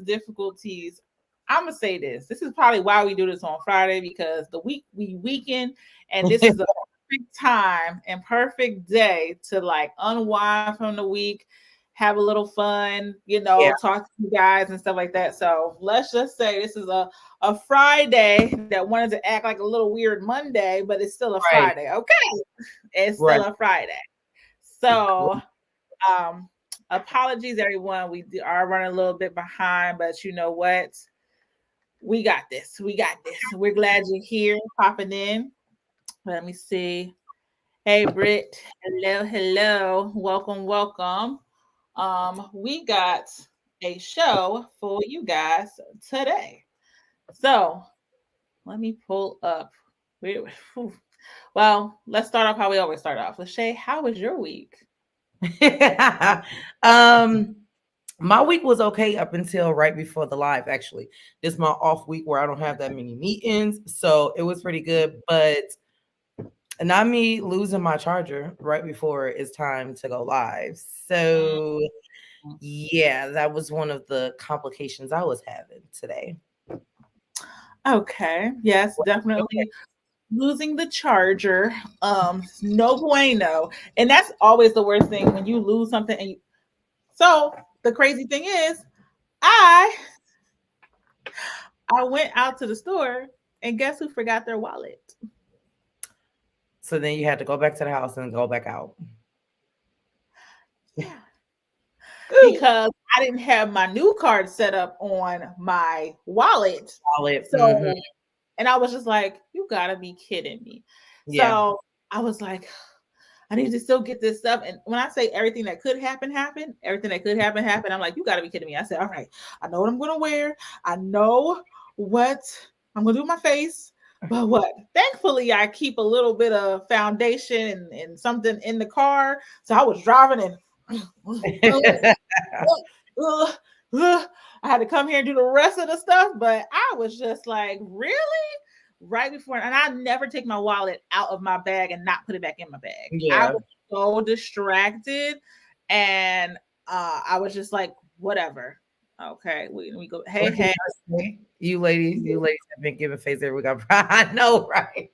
difficulties. I'm gonna say this. This is probably why we do this on Friday, because we weekend, and this is a perfect time and perfect day to like unwind from the week, have a little fun, Yeah, talk to you guys and stuff like that. So let's just say this is a Friday that wanted to act like a little weird Monday, but it's still a right, Friday. Okay. It's still right. a Friday. So um, apologies, everyone. Are running a little bit behind, but you know what? We got this. We got this. We're glad you're here, popping in. Let me see. Hey, Britt. Hello, hello. Welcome, welcome. We got a show for you guys today. So let me pull up. Whew. Well, let's start off how we always start off. Lachey, how was your week? um, my week was okay up until right before the live. Actually, this is my off week where I don't have that many meetings, so it was pretty good. But not me losing my charger right before it's time to go live. So yeah, that was one of the complications I was having today. Okay. Yes, definitely losing the charger. No bueno. And that's always the worst thing when you lose something so the crazy thing is I I went out to the store and guess who forgot their wallet? So then you had to go back to the house and go back out. Yeah. Because I didn't have my new card set up on my wallet. Wallet. So and I was just like, you gotta be kidding me. Yeah. So I was like, I need to still get this stuff. And when I say everything that could happen, happen, everything that could happen, happen, I'm like, you got to be kidding me. I said, all right, I know what I'm going to wear. I know what I'm going to do with my face. But what? Thankfully, I keep a little bit of foundation and something in the car. So I was driving and I had to come here and do the rest of the stuff. But I was just like, really? Right before, and I never take my wallet out of my bag and not put it back in my bag. I Yeah. was so distracted, and I was just like, whatever. Okay, we go. Hey, What can hey. I say? You ladies have been giving face every week. I know, right?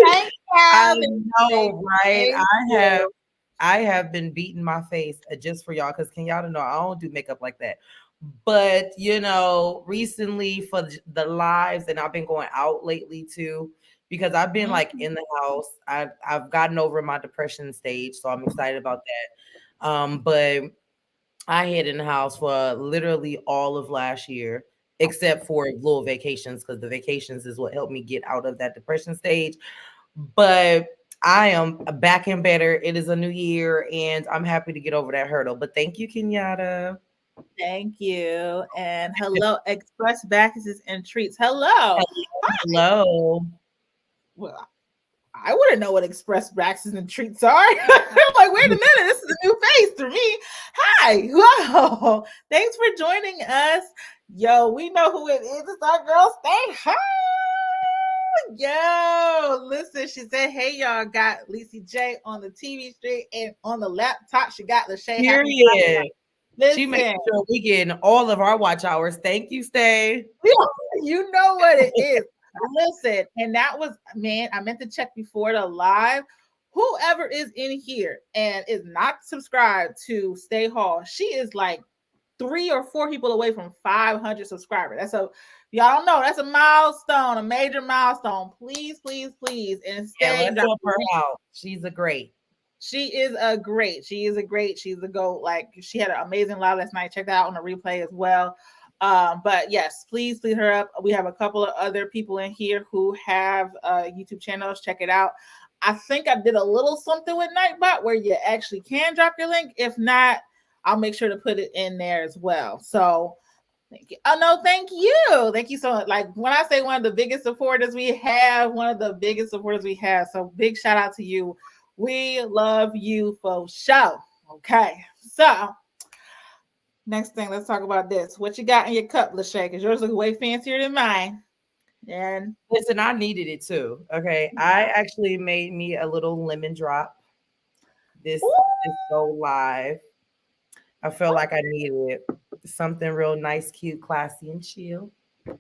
Thank I you. Thank know, right? you. I have been beating my face just for y'all because can y'all know I don't do makeup like that. But recently for the lives, and I've been going out lately too because I've been like Mhm. in the house. I've gotten over my depression stage, so I'm excited about that. But I hid in the house for literally all of last year, except for little vacations, because the vacations is what helped me get out of that depression stage. But I am back and better. It is a new year, and I'm happy to get over that hurdle. But thank you, Kenyatta. Thank you. And hello, Express Packages and Treats. Hello. Hello. Well, I wouldn't know what express braxes and treats are. I'm like, wait a minute, this is a new face to me. Hi, wow. Thanks for joining us. Yo, we know who it is. It's our girl Stay Hi. Yo, listen, she said, hey, y'all, got Lisa J on the TV screen and on the laptop. She got Lachey Happy Period. Friday. She made Listen, sure we getting all of our watch hours. Thank you, Stay. you know what it is. Listen, and that was, man, I meant to check before the live. Whoever is in here and is not subscribed to Stay Hall, she is like 3 or 4 people away from 500 subscribers. Y'all don't know, that's a milestone, a major milestone. Please, please, please, and Yeah, stay. let's help her out. She's a great. She is a great. She is a great. She's a GOAT. Like she had an amazing live last night. Check that out on the replay as well. But yes, please lead her up. We have a couple of other people in here who have YouTube channels. Check it out. I think I did a little something with Nightbot where you actually can drop your link. If not, I'll make sure to put it in there as well. So thank you. Oh no, thank you. Thank you so much. Like when I say one of the biggest supporters we have, one of the biggest supporters we have. So big shout out to you. We love you for sure. Okay. So next thing, let's talk about this. What you got in your cup, Lachey? Because yours looks way fancier than mine. And Listen, I needed it too. Okay. I actually made me a little lemon drop this ooh, this go live. I felt like I needed it. something real nice, cute, classy, and chill. Okay.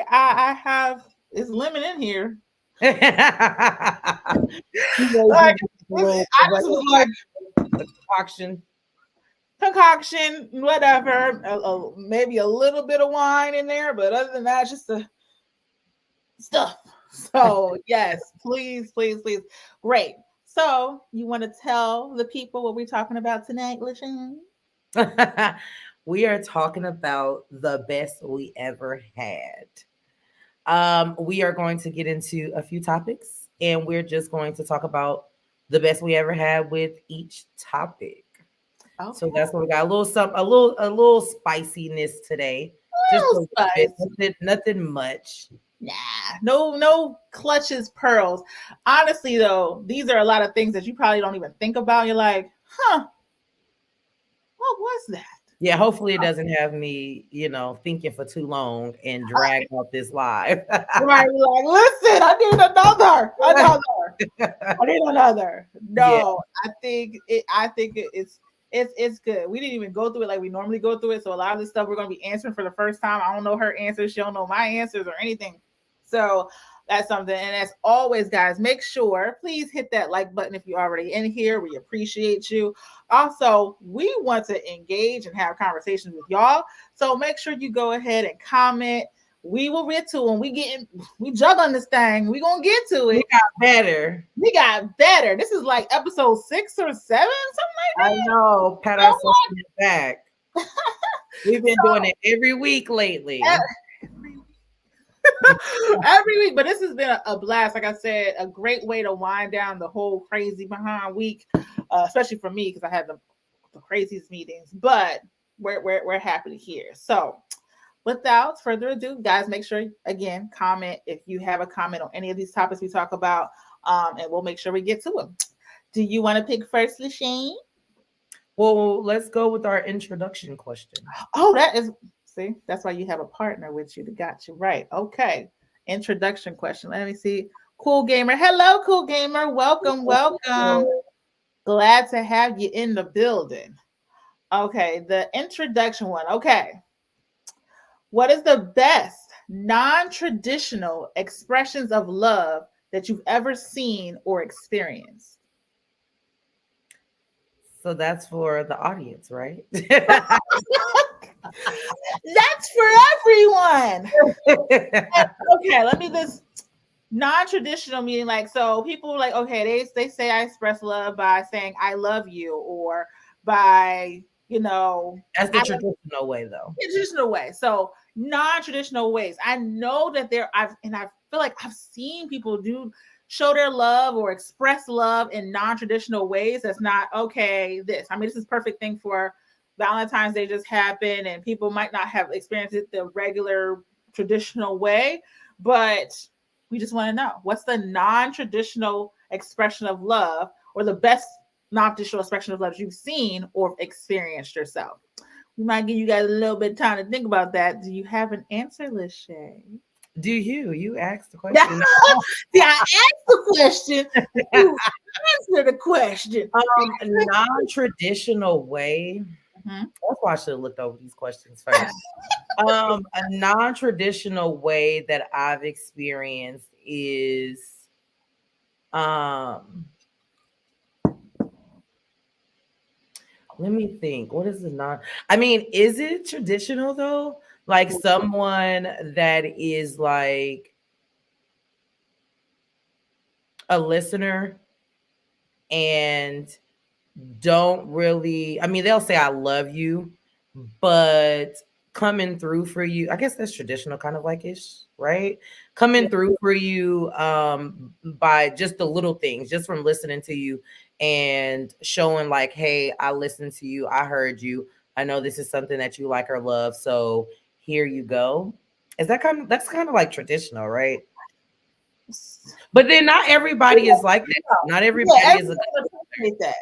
I have it's lemon in here. You know, Like a little I just was like concoction. concoction, whatever. Maybe a little bit of wine in there, but other than that, just the stuff. So yes, please, please, please. Great. So you want to tell the people what we're talking about tonight, Lashane? We are talking about the best we ever had. We are going to get into a few topics, and we're just going to talk about the best we ever had with each topic. So Okay. that's what we got. A little spiciness today. Just a Little little bit. spice. Nothing much. Nah, no clutches pearls. Honestly, though, these are a lot of things that you probably don't even think about. You're like, huh, what was that? Yeah, hopefully it doesn't have me, thinking for too long and drag out this live. Right, like, listen, I need I need another. Yeah. No, I think it's good. We didn't even go through it like we normally go through it. So a lot of this stuff we're gonna be answering for the first time. I don't know her answers, she don't know my answers or anything. So that's something. And as always, guys, make sure please hit that like button if you're already in here. We appreciate you. Also, we want to engage and have conversations with y'all. So make sure you go ahead and comment. We will get to them. We juggling this thing. We gonna get to it. We got better. We got better. This is like episode 6 or 7, something like that. I know. Pat ourselves on the back. We've been doing it every week lately. Every week, but this has been a blast. Like I said, a great way to wind down the whole crazy behind week, especially for me because I had the craziest meetings. But we're happy to hear. So, without further ado, guys, make sure again comment if you have a comment on any of these topics we talk about, and we'll make sure we get to them. Do you want to pick first, Lashane? Well, let's go with our introduction question. Oh, that is. See, that's why you have a partner with you that got you right. Okay. Introduction question. Let me see. Cool Gamer. Hello, Cool Gamer. Welcome. Glad to have you in the building. Okay. The introduction one. Okay. What is the best non-traditional expressions of love that you've ever seen or experienced? So that's for the audience, right? That's for everyone. Okay, let me just non-traditional meaning like so people like okay they say I express love by saying I love you or by that's the traditional way though. Traditional way. So non-traditional ways. I know that I feel like I've seen people show their love or express love in non-traditional ways. That's not okay. This is perfect thing for Valentine's Day just happened and people might not have experienced it the regular traditional way, but we just want to know what's the non-traditional expression of love or the best non-traditional expression of love you've seen or experienced yourself. We might give you guys a little bit of time to think about that. Do you have an answer, Lashane? Do you asked the question? See, I asked the question. You answer the question. Non-traditional way. Mm-hmm. That's why I should have looked over these questions first. A non-traditional way that I've experienced is let me think. What is is it traditional though? Like someone that is like a listener and don't really, they'll say I love you, but coming through for you, I guess that's traditional kind of like ish, right? Coming through for you by just the little things, just from listening to you and showing like, hey, I listened to you, I heard you, I know this is something that you like or love, so here you go. That's kind of like traditional, right? But then not everybody is like that. Not everybody is appreciate that.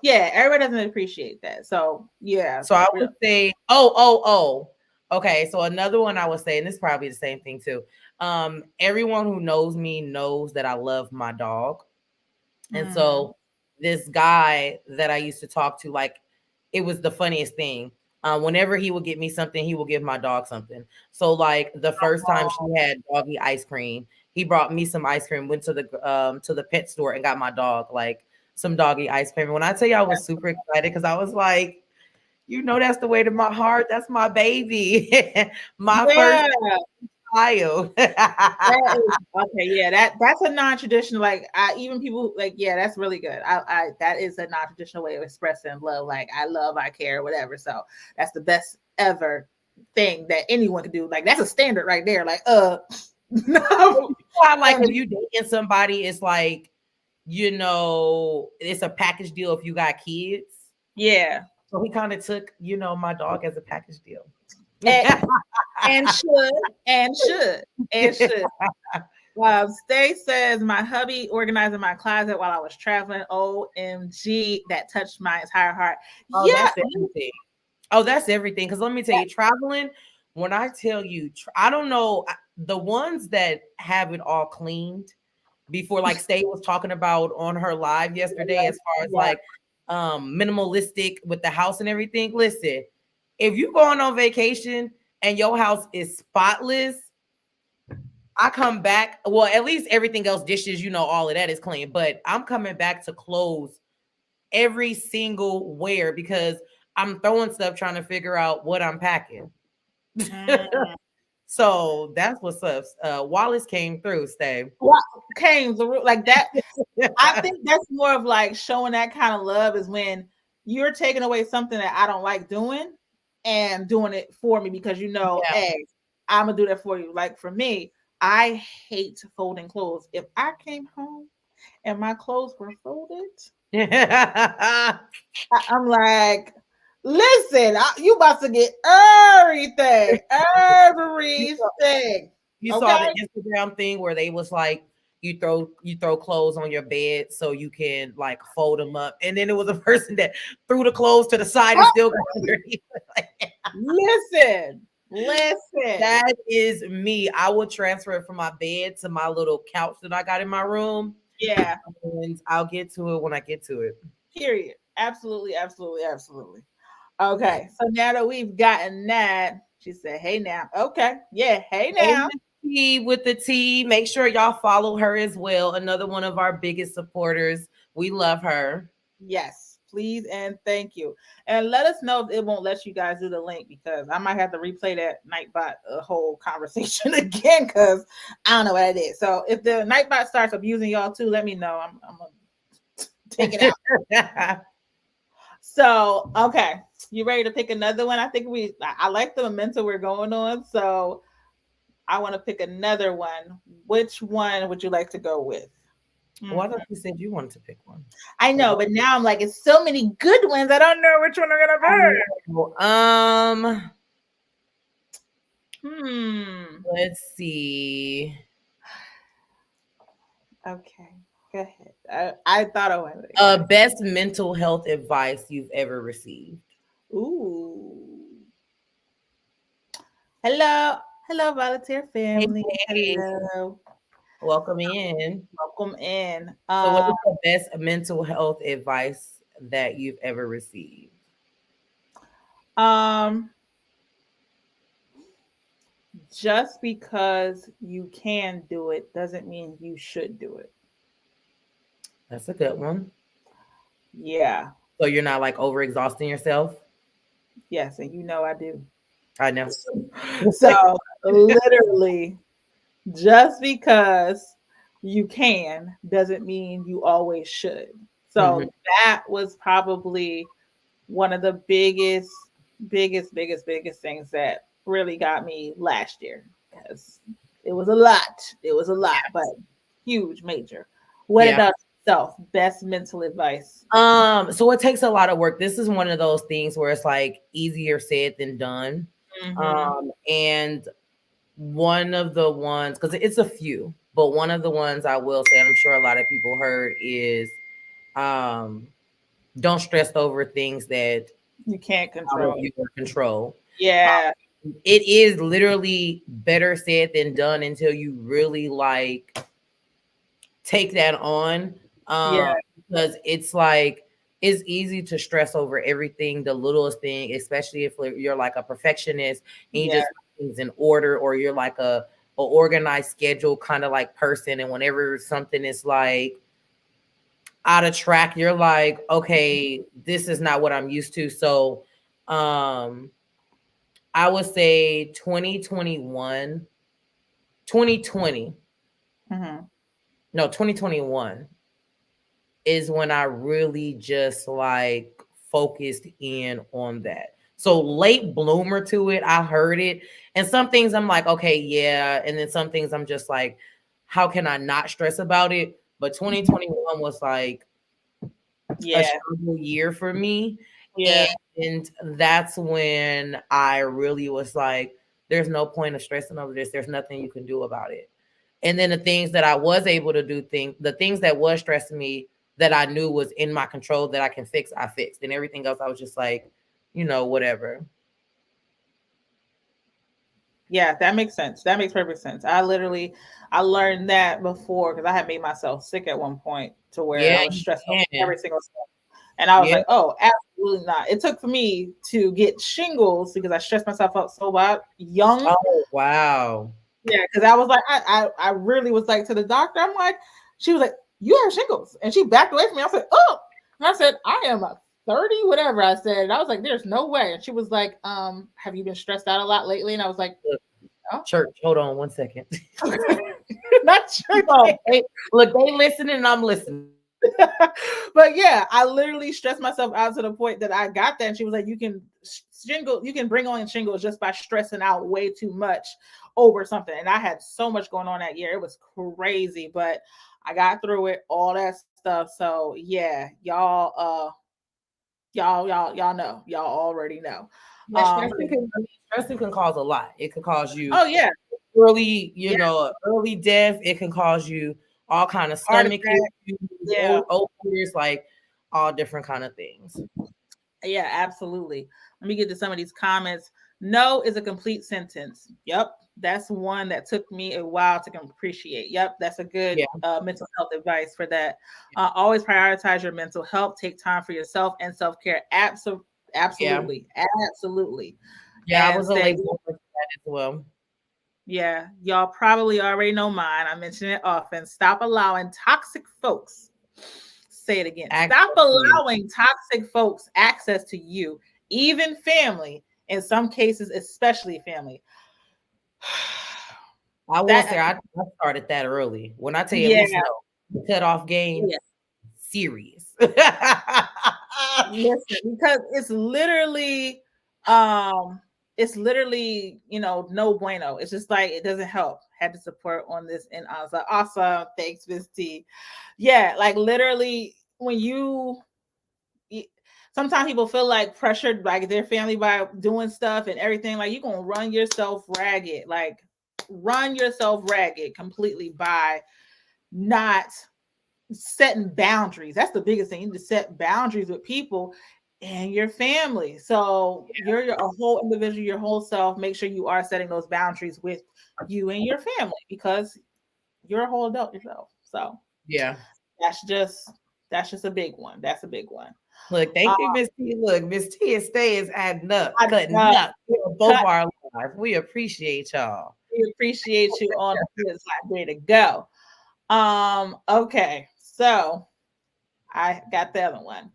Yeah, everybody doesn't appreciate that. So yeah. So I would say, okay. So another one I would say, and this is probably the same thing too. Everyone who knows me knows that I love my dog. And so this guy that I used to talk to, like, it was the funniest thing. Whenever he would get me something, he will give my dog something. So like the first time she had doggy ice cream, he brought me some ice cream, went to the pet store and got my dog like some doggy ice cream. And when I tell you I was super excited because I was like, you know, that's the way to my heart. That's my baby. My first Yeah. child. That is okay. Yeah, that's a non-traditional. Like, I even people like, yeah, that's really good. I that is a non-traditional way of expressing love. Like, I love, I care, whatever. So that's the best ever thing that anyone can do. Like, that's a standard right there. Like, no, I like if you dating somebody, it's like, you know, it's a package deal if you got kids. yeah, So he kind of took, you know, my dog as a package deal. and, and should and should and should. Stay says my hubby organizing my closet while I was traveling. OMG, that touched my entire heart. Oh, Yeah, that's everything. Oh, that's everything. Because let me tell you, traveling, when I tell you, I don't know, the ones that have it all cleaned before, like Stay was talking about on her live yesterday, as far as like minimalistic with the house and everything. Listen, if you going on vacation and your house is spotless, I come back. Well, at least everything else, dishes, you know, all of that is clean. But I'm coming back to clothes every single wear because I'm throwing stuff trying to figure out what I'm packing. So that's what's up. Wallace came through, Stay. what came the like that. I think that's more of like showing that kind of love is when you're taking away something that I don't like doing and doing it for me because you know, Yeah. hey, I'm gonna do that for you. Like for me, I hate folding clothes. If I came home and my clothes were folded, I'm like, listen, you about to get everything, everything. You saw Okay. the Instagram thing where they was like, you throw clothes on your bed so you can like fold them up, and then it was a person that threw the clothes to the side and still got underneath. Listen, listen. That is me. I will transfer it from my bed to my little couch that I got in my room. Yeah. And I'll get to it when I get to it. Period. Absolutely, absolutely, absolutely. Okay. So now that we've gotten that, she said, hey now. Okay. Yeah. Hey now. T with the T. Make sure y'all follow her as well. Another one of our biggest supporters. We love her. Yes, please and thank you. And let us know if it won't let you guys do the link because I might have to replay that Nightbot whole conversation again because I don't know what it is. So if the Nightbot starts abusing y'all too, let me know. I'm gonna take it out. So okay, you ready to pick another one? I think I like the momentum we're going on. So I want to pick another one. Which one would you like to go with? Well, I thought you said you wanted to pick one. I know, but now I'm like, it's so many good ones. I don't know which one I'm gonna pick. Let's see. Okay, go ahead. I thought I wanted. Best mental health advice you've ever received. Ooh. Hello, volunteer family. Hey. Hello. Welcome in. Welcome in. So what is the best mental health advice that you've ever received? Just because you can do it doesn't mean you should do it. That's a good one. Yeah. So you're not like overexhausting yourself? Yes, and you know I do. I know. So literally, just because you can doesn't mean you always should. So that was probably one of the biggest things that really got me last year because it was a lot. It was a lot, but huge, major. What about yourself? Best mental advice? So it takes a lot of work. This is one of those things where it's like easier said than done. And one of the ones, because it's a few, but one of the ones I will say, and I'm sure a lot of people heard, is don't stress over things that you can't control. Out of your control. Yeah. It is literally better said than done until you really like take that on. Because it's like it's easy to stress over everything, the littlest thing, especially if you're like a perfectionist and you Yeah. just want things in order, or you're like a organized schedule kind of like person. And whenever something is like out of track, you're like, okay, this is not what I'm used to. So I would say 2021, 2020, Mm-hmm. no, 2021 is when I really just like focused in on that. So late bloomer to it, I heard it. And some things I'm like, okay, yeah. And then some things I'm just like, how can I not stress about it? But 2021 was like a Yeah. struggle year for me. Yeah. And that's when I really was like, there's no point of stressing over this. There's nothing you can do about it. And then the things that I was able to do, the things that was stressing me that I knew was in my control that I can fix, I fixed. And everything else, I was just like, whatever. Yeah, that makes sense. That makes perfect sense. I learned that before because I had made myself sick at one point to where Yeah, I was you stressed over can. every single step. And I was Yeah. like, oh, absolutely not. It took for me to get shingles because I stressed myself out so bad young. Oh, wow. Yeah, because I was like, I really was like to the doctor, I'm like, she was like, you have shingles. And she backed away from me. I said, oh, and I said, I am a 30, whatever I said. And I was like, there's no way. And she was like, have you been stressed out a lot lately? And I was like, no. Church, hold on one second. Not church. No, look, they listening and I'm listening. But yeah, I literally stressed myself out to the point that I got that. And she was like, you can bring on shingles just by stressing out way too much over something. And I had so much going on that year. It was crazy, but I got through it, all that stuff. So yeah, y'all know. Y'all already know. Yeah, stressing can cause a lot. It could cause you Oh yeah. early, Yeah. early death. It can cause you all kind of Heart stomach attack. issues, Yeah. ulcers, like all different kind of things. Yeah, absolutely. Let me get to some of these comments. No is a complete sentence. Yep. That's one that took me a while to appreciate. Yep. That's a good Yeah. mental health advice for that. Always prioritize your mental health. Take time for yourself and self care. Absolutely. Absolutely. Yeah, I And was a say, late bloomer to that as well. yeah, y'all probably already know mine. I mention it often. Stop allowing toxic folks. Say it again. Stop allowing toxic folks access to you, even family, in some cases, especially family. I will say I started that early. When I tell you, at least no, cut off game, serious. Listen, because it's literally, no bueno. It's just like it doesn't help. Had the support on this, and I was like, awesome, thanks, Miss T. Yeah, like literally when sometimes people feel like pressured by their family by doing stuff and everything. Like you're gonna run yourself ragged, completely by not setting boundaries. That's the biggest thing. You need to set boundaries with people and your family. So you're a whole individual, your whole self. Make sure you are setting those boundaries with you and your family because you're a whole adult yourself. So yeah, that's just a big one. That's a big one. Look, thank you, Miss T. Look, Miss T is adding up, cutting up. Both our lives. We appreciate y'all. We appreciate you on the good side. Way to go. Okay, so I got the other one.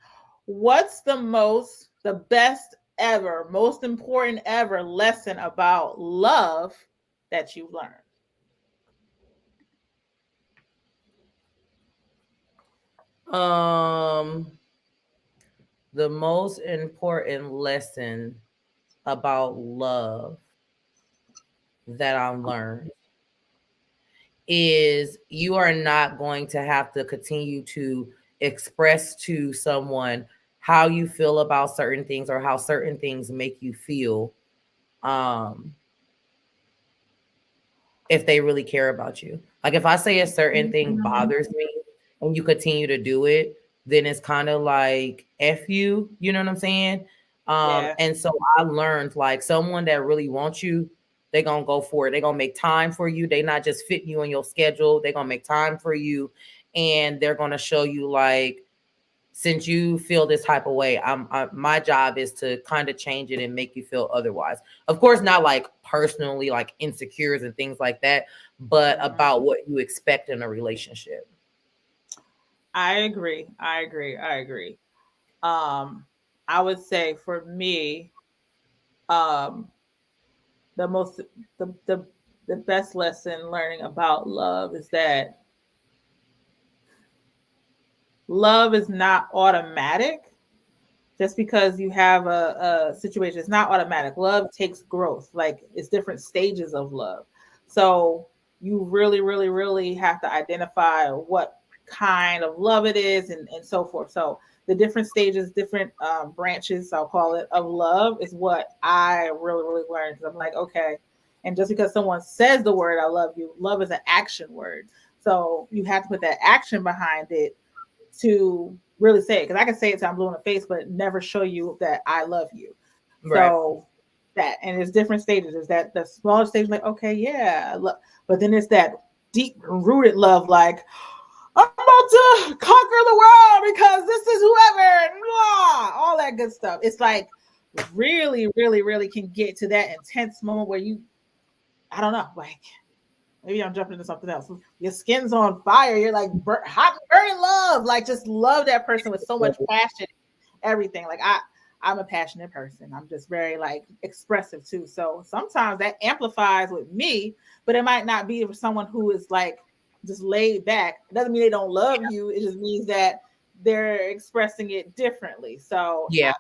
What's the best ever, most important ever lesson about love that you've learned? The most important lesson about love that I learned is you are not going to have to continue to express to someone how you feel about certain things or how certain things make you feel if they really care about you. Like if I say a certain thing bothers me and you continue to do it, then it's kind of like F you, you know what I'm saying? And so I learned like someone that really wants you, they're gonna go for it. They're gonna make time for you. They not just fit you in your schedule, they're gonna make time for you and they're gonna show you like since you feel this type of way, my job is to kind of change it and make you feel otherwise. Of course, not like personally, like insecures and things like that, but about what you expect in a relationship. I agree. I agree. I agree. I would say for me, um, the most the best lesson learning about love is that love is not automatic. Just because you have a situation, it's not automatic. Love takes growth. Like it's different stages of love. So you really, really, really have to identify what kind of love it is and so forth. So the different stages, different branches, I'll call it, of love is what I really, really learned. Because I'm like, okay. And just because someone says the word "I love you," love is an action word. So you have to put that action behind it to really say it. Because I can say it till I'm blue in the face, but never show you that I love you. Right. So that, and there's different stages. There's that the smaller stage, like, okay, yeah, but then it's that deep rooted love, like I'm about to conquer the world because this is whoever, and blah, all that good stuff. It's like really, really, really can get to that intense moment where you, I don't know, like maybe I'm jumping into something else. Your skin's on fire. You're like hot burning love. Like just love that person with so much passion. Everything. Like I'm a passionate person. I'm just very like expressive too. So sometimes that amplifies with me, but it might not be for someone who is like just laid back. It doesn't mean they don't love you. It just means that they're expressing it differently. So Yeah.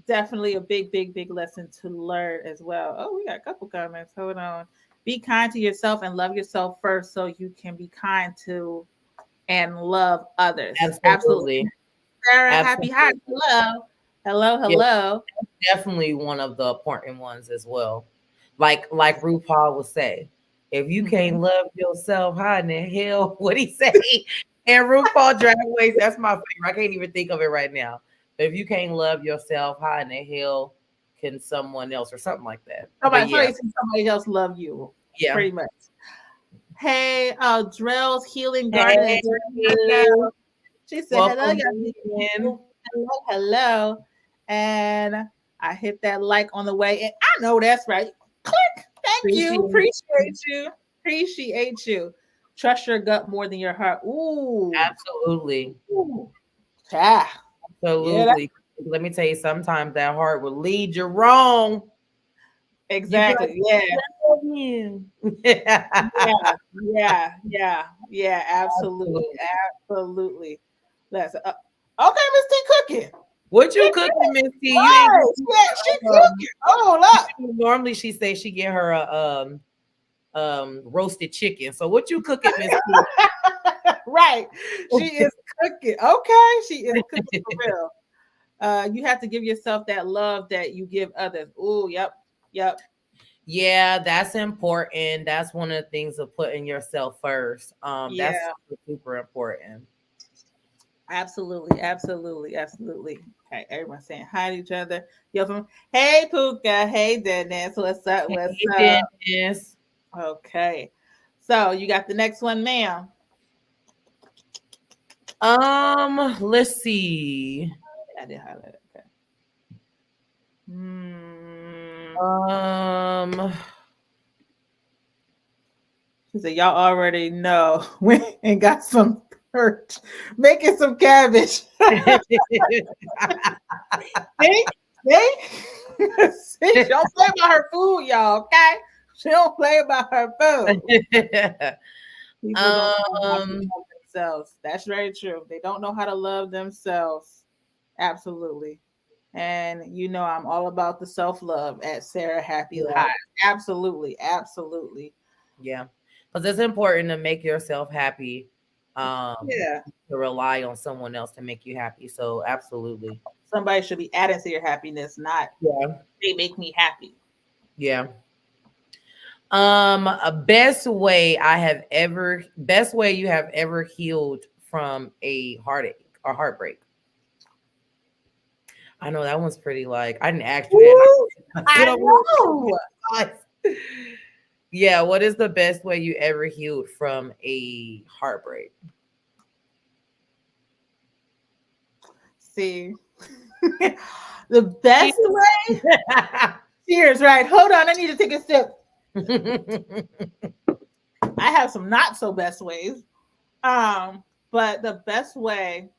definitely a big, big, big lesson to learn as well. Oh, we got a couple comments. Hold on. Be kind to yourself and love yourself first so you can be kind to and love others. Absolutely. Absolutely. Sarah, happy Absolutely. hi. Hello. Hello, Yeah, hello. definitely one of the important ones as well. Like RuPaul would say, if you Mhm. can't love yourself, how in the hell would he say? And RuPaul Drag Race, that's my favorite. I can't even think of it right now. But if you can't love yourself, how in the hell can someone else or something like that? But yeah, Somebody else love you, yeah. pretty much. Hey, Drell's Healing Garden Hey, and she said, hello, welcome in. y'all. Hello, hello. And I hit that like on the way. And I know that's right. Click. Thank you. Appreciate Appreciate you. Appreciate you. Trust your gut more than your heart. Ooh. Absolutely. Ooh. Yeah. Yeah, Absolutely. Let me tell you, sometimes that heart will lead you wrong. You be like, exactly. Yeah. I love you. Yeah. Yeah. Yeah. Yeah. Absolutely. Absolutely. Absolutely. That's okay, Miss T cooking. What you cooking, Miss T? You ain't Right. cooking. Yeah, she cooking. Hold up. Normally she say she get her a roasted chicken. So what you cooking, Miss T? Right. She is cooking. Okay. She is cooking for real. You have to give yourself that love that you give others. Oh, yep. Yep. Yeah, that's important. That's one of the things of putting yourself first. That's Yeah. super, super important. Absolutely. Absolutely. Absolutely. Okay. Everyone's saying hi to each other. Hey, Puka. Hey, Dennis. What's up? What's Hey, up? Dennis. Okay. So you got the next one, ma'am. Let's see. I did highlight it. Okay. Hmm. Um, She said, y'all already know went and got some perch, making some cabbage. See? See? See? She don't play about her food, y'all, okay? She don't play about her food. People don't know how to um, love themselves. That's very true. They don't know how to love themselves. Absolutely. And you know, I'm all about the self love at Sarah Happy yeah, High. Absolutely. Absolutely. yeah, because it's important to make yourself happy. Yeah. To rely on someone else to make you happy. So absolutely, Somebody should be adding to your happiness, not yeah, they make me happy. yeah. A best way you have ever healed from a heartache or heartbreak. I know that one's pretty like I didn't ask you that. Woo! And I sit I over know. here. Yeah, what is the best way you ever healed from a heartbreak? See, the best way. Cheers, right? Hold on, I need to take a sip. I have some not so best ways. But the best way,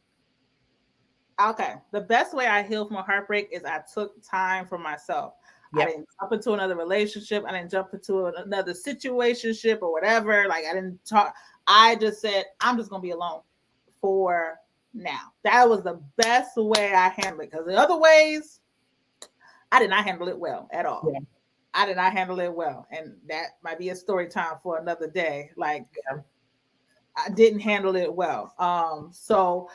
okay, the best way I healed from a heartbreak is I took time for myself. Yep. I didn't jump into another relationship. I didn't jump into another situationship or whatever. Like I didn't talk. I just said I'm just gonna be alone for now. That was the best way I handled it. Because the other ways, I did not handle it well at all. Yeah. I did not handle it well, and that might be a story time for another day. Like Yeah. I didn't handle it well. So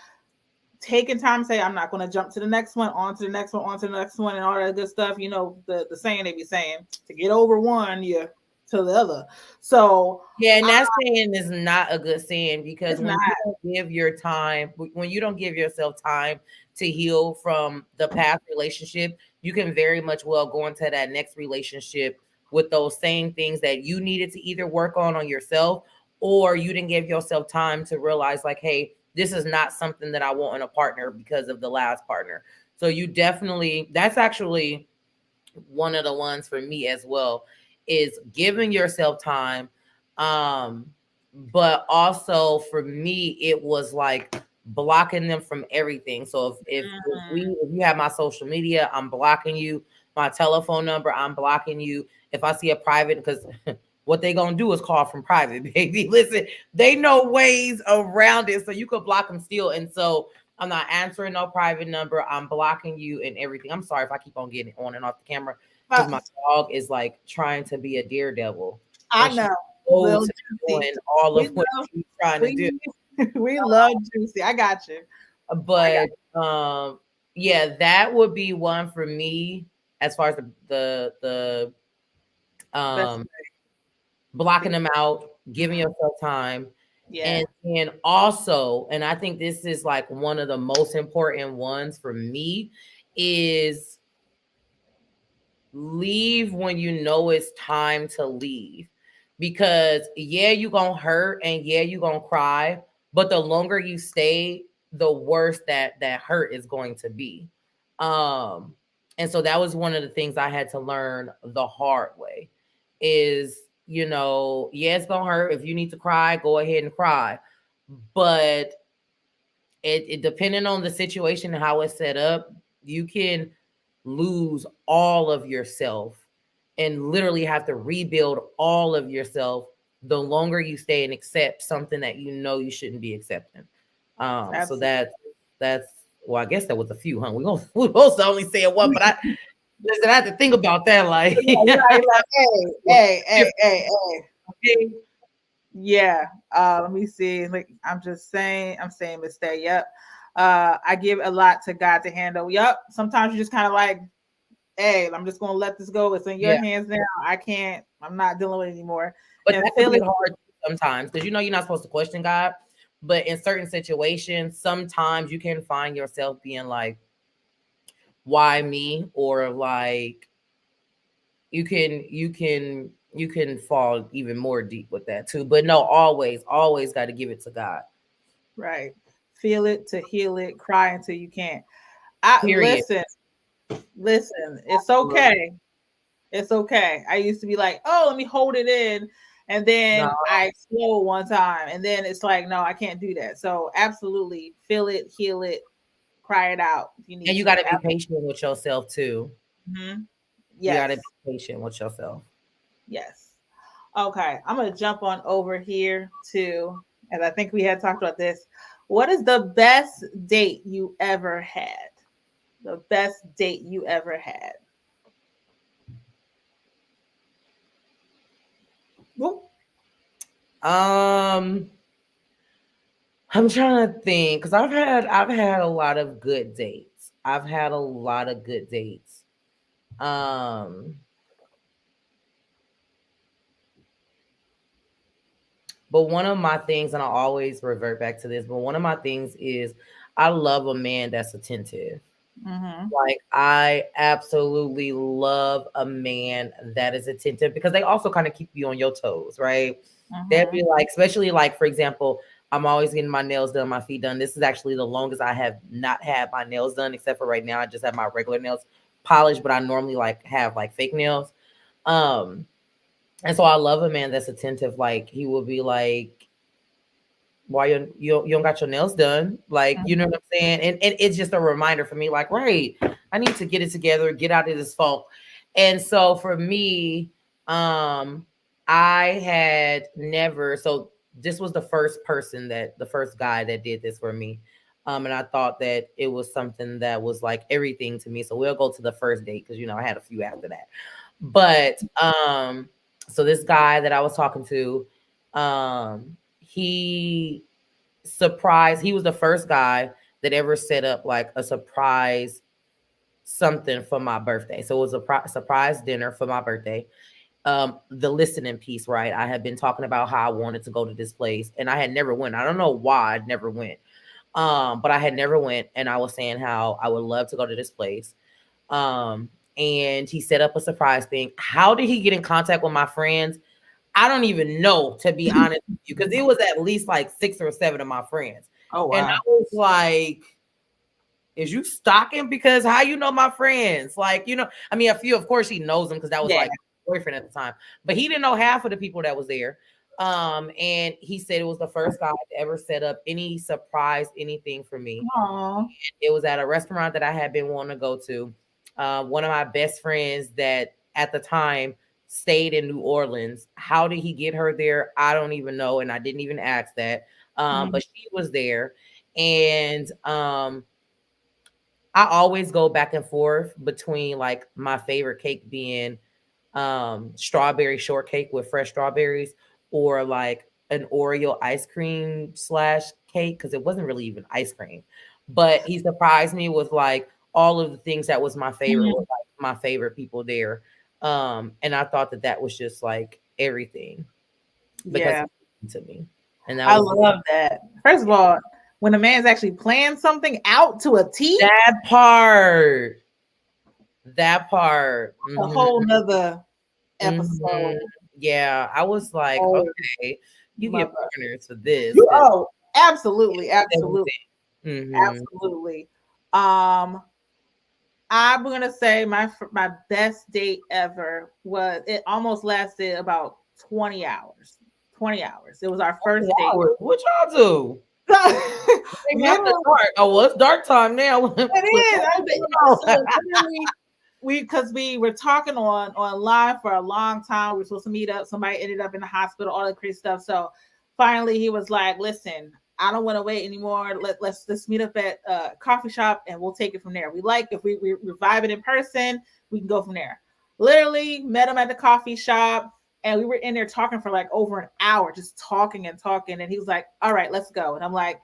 taking time to say I'm not going to jump to the next one, on to the next one, on to the next one, and all that good stuff. You know the saying they be saying to get over one, you to the other. So Yeah, and that saying is not a good saying because it's when not. you don't give your time, when you don't give yourself time to heal from the past relationship, you can very much well go into that next relationship with those same things that you needed to either work on yourself, or you didn't give yourself time to realize like, hey, this is not something that I want in a partner because of the last partner. So you definitely, that's actually one of the ones for me as well, is giving yourself time. But also for me, it was like blocking them from everything. So if you have my social media, I'm blocking you. My telephone number, I'm blocking you. If I see a private, because what they gonna do is call from private, baby. Listen, they know ways around it, so you could block them still. And so I'm not answering no private number. I'm blocking you and everything. I'm sorry if I keep on getting on and off the camera because my dog is like trying to be a daredevil. I know. Doing all of what she's trying to do. We love Juicy. I got you. But yeah, that would be one for me as far as the blocking them out, giving yourself time. Yeah. And also, and I think this is like one of the most important ones for me, is leave when you know it's time to leave. Because yeah, you're gonna hurt and yeah, you're gonna cry, but the longer you stay, the worse that hurt is going to be. And so that was one of the things I had to learn the hard way, is, you know, yeah, it's gonna hurt. If you need to cry, go ahead and cry. But it depending on the situation and how it's set up, you can lose all of yourself and literally have to rebuild all of yourself the longer you stay and accept something that you know you shouldn't be accepting. So that's well, I guess that was a few, huh? We're supposed to only say one, but listen, I had to think about that. Like, hey. Yeah. Let me see. Like, I'm saying mistake. Yep. I give a lot to God to handle. Yep. Sometimes you just kind of like, hey, I'm just gonna let this go. It's in your hands now. I'm not dealing with it anymore. But that can be hard sometimes because you know you're not supposed to question God. But in certain situations, sometimes you can find yourself being like, why me? Or like you can fall even more deep with that too. But no, always got to give it to God. Right. Feel it to heal it, cry until you can't. Listen, it's okay. It's okay. I used to be like, oh, let me hold it in. And then I explode one time. And then it's like, no, I can't do that. So absolutely feel it, heal it, cry it out. If you need and you got to be patient with yourself too. Mm-hmm. Yes. You got to be patient with yourself. Yes. Okay. I'm going to jump on over here to, and I think we had talked about this. What is the best date you ever had? The best date you ever had? Whoop. I'm trying to think because I've had a lot of good dates. But one of my things, and I always revert back to this, but one of my things is I love a man that's attentive. Mm-hmm. Like I absolutely love a man that is attentive because they also kind of keep you on your toes, right? Mm-hmm. They'd be like, especially like, for example, I'm always getting my nails done, my feet done. This is actually the longest I have not had my nails done, except for right now. I just have my regular nails polished, but I normally like have like fake nails. Um, and so I love a man that's attentive. Like he will be like, why you don't got your nails done? Like, you know what I'm saying? And it's just a reminder for me, like, right, I need to get it together, get out of this funk. And so for me, I had never, so this was the first guy that did this for me. And I thought that it was something that was like everything to me. So we'll go to the first date because I had a few after that. But so this guy that I was talking to, he he was the first guy that ever set up like a surprise something for my birthday. So it was a surprise dinner for my birthday. The listening piece, right? I had been talking about how I wanted to go to this place and I had never went. I don't know why I'd never went. But I had never went, and I was saying how I would love to go to this place. And he set up a surprise thing. How did he get in contact with my friends? I don't even know, to be honest with you, because it was at least like 6 or 7 of my friends. Oh, wow. And I was like, is you stalking? Because how you know my friends? Like, I mean, a few, of course he knows them because that was like my boyfriend at the time. But he didn't know half of the people that was there. And he said it was the first guy to ever set up any surprise, anything for me. It was at a restaurant that I had been wanting to go to. One of my best friends that at the time stayed in New Orleans. How did he get her there? I don't even know. And I didn't even ask that. But she was there. And I always go back and forth between like my favorite cake being strawberry shortcake with fresh strawberries, or like an Oreo ice cream / cake, because it wasn't really even ice cream. But he surprised me with like all of the things that was my favorite, with, like, my favorite people there. And I thought that was just like everything. Because to me. And I love that. First of all, when a man's actually planning something out to a T. That part. A whole nother episode. Yeah, I was like, okay, you get partners for this. Oh, absolutely. Absolutely. Absolutely. I'm gonna say my best date ever was, it almost lasted about 20 hours. 20 hours. It was our first date. What y'all do? It's dark time now. It is. Because we were talking on live for a long time. We were supposed to meet up. Somebody ended up in the hospital, all that crazy stuff. So finally he was like, listen, I don't want to wait anymore. Let's meet up at a coffee shop and we'll take it from there. If we're vibing in person, we can go from there. Literally met him at the coffee shop. And we were in there talking for like over an hour, just talking and talking. And he was like, all right, let's go. And I'm like,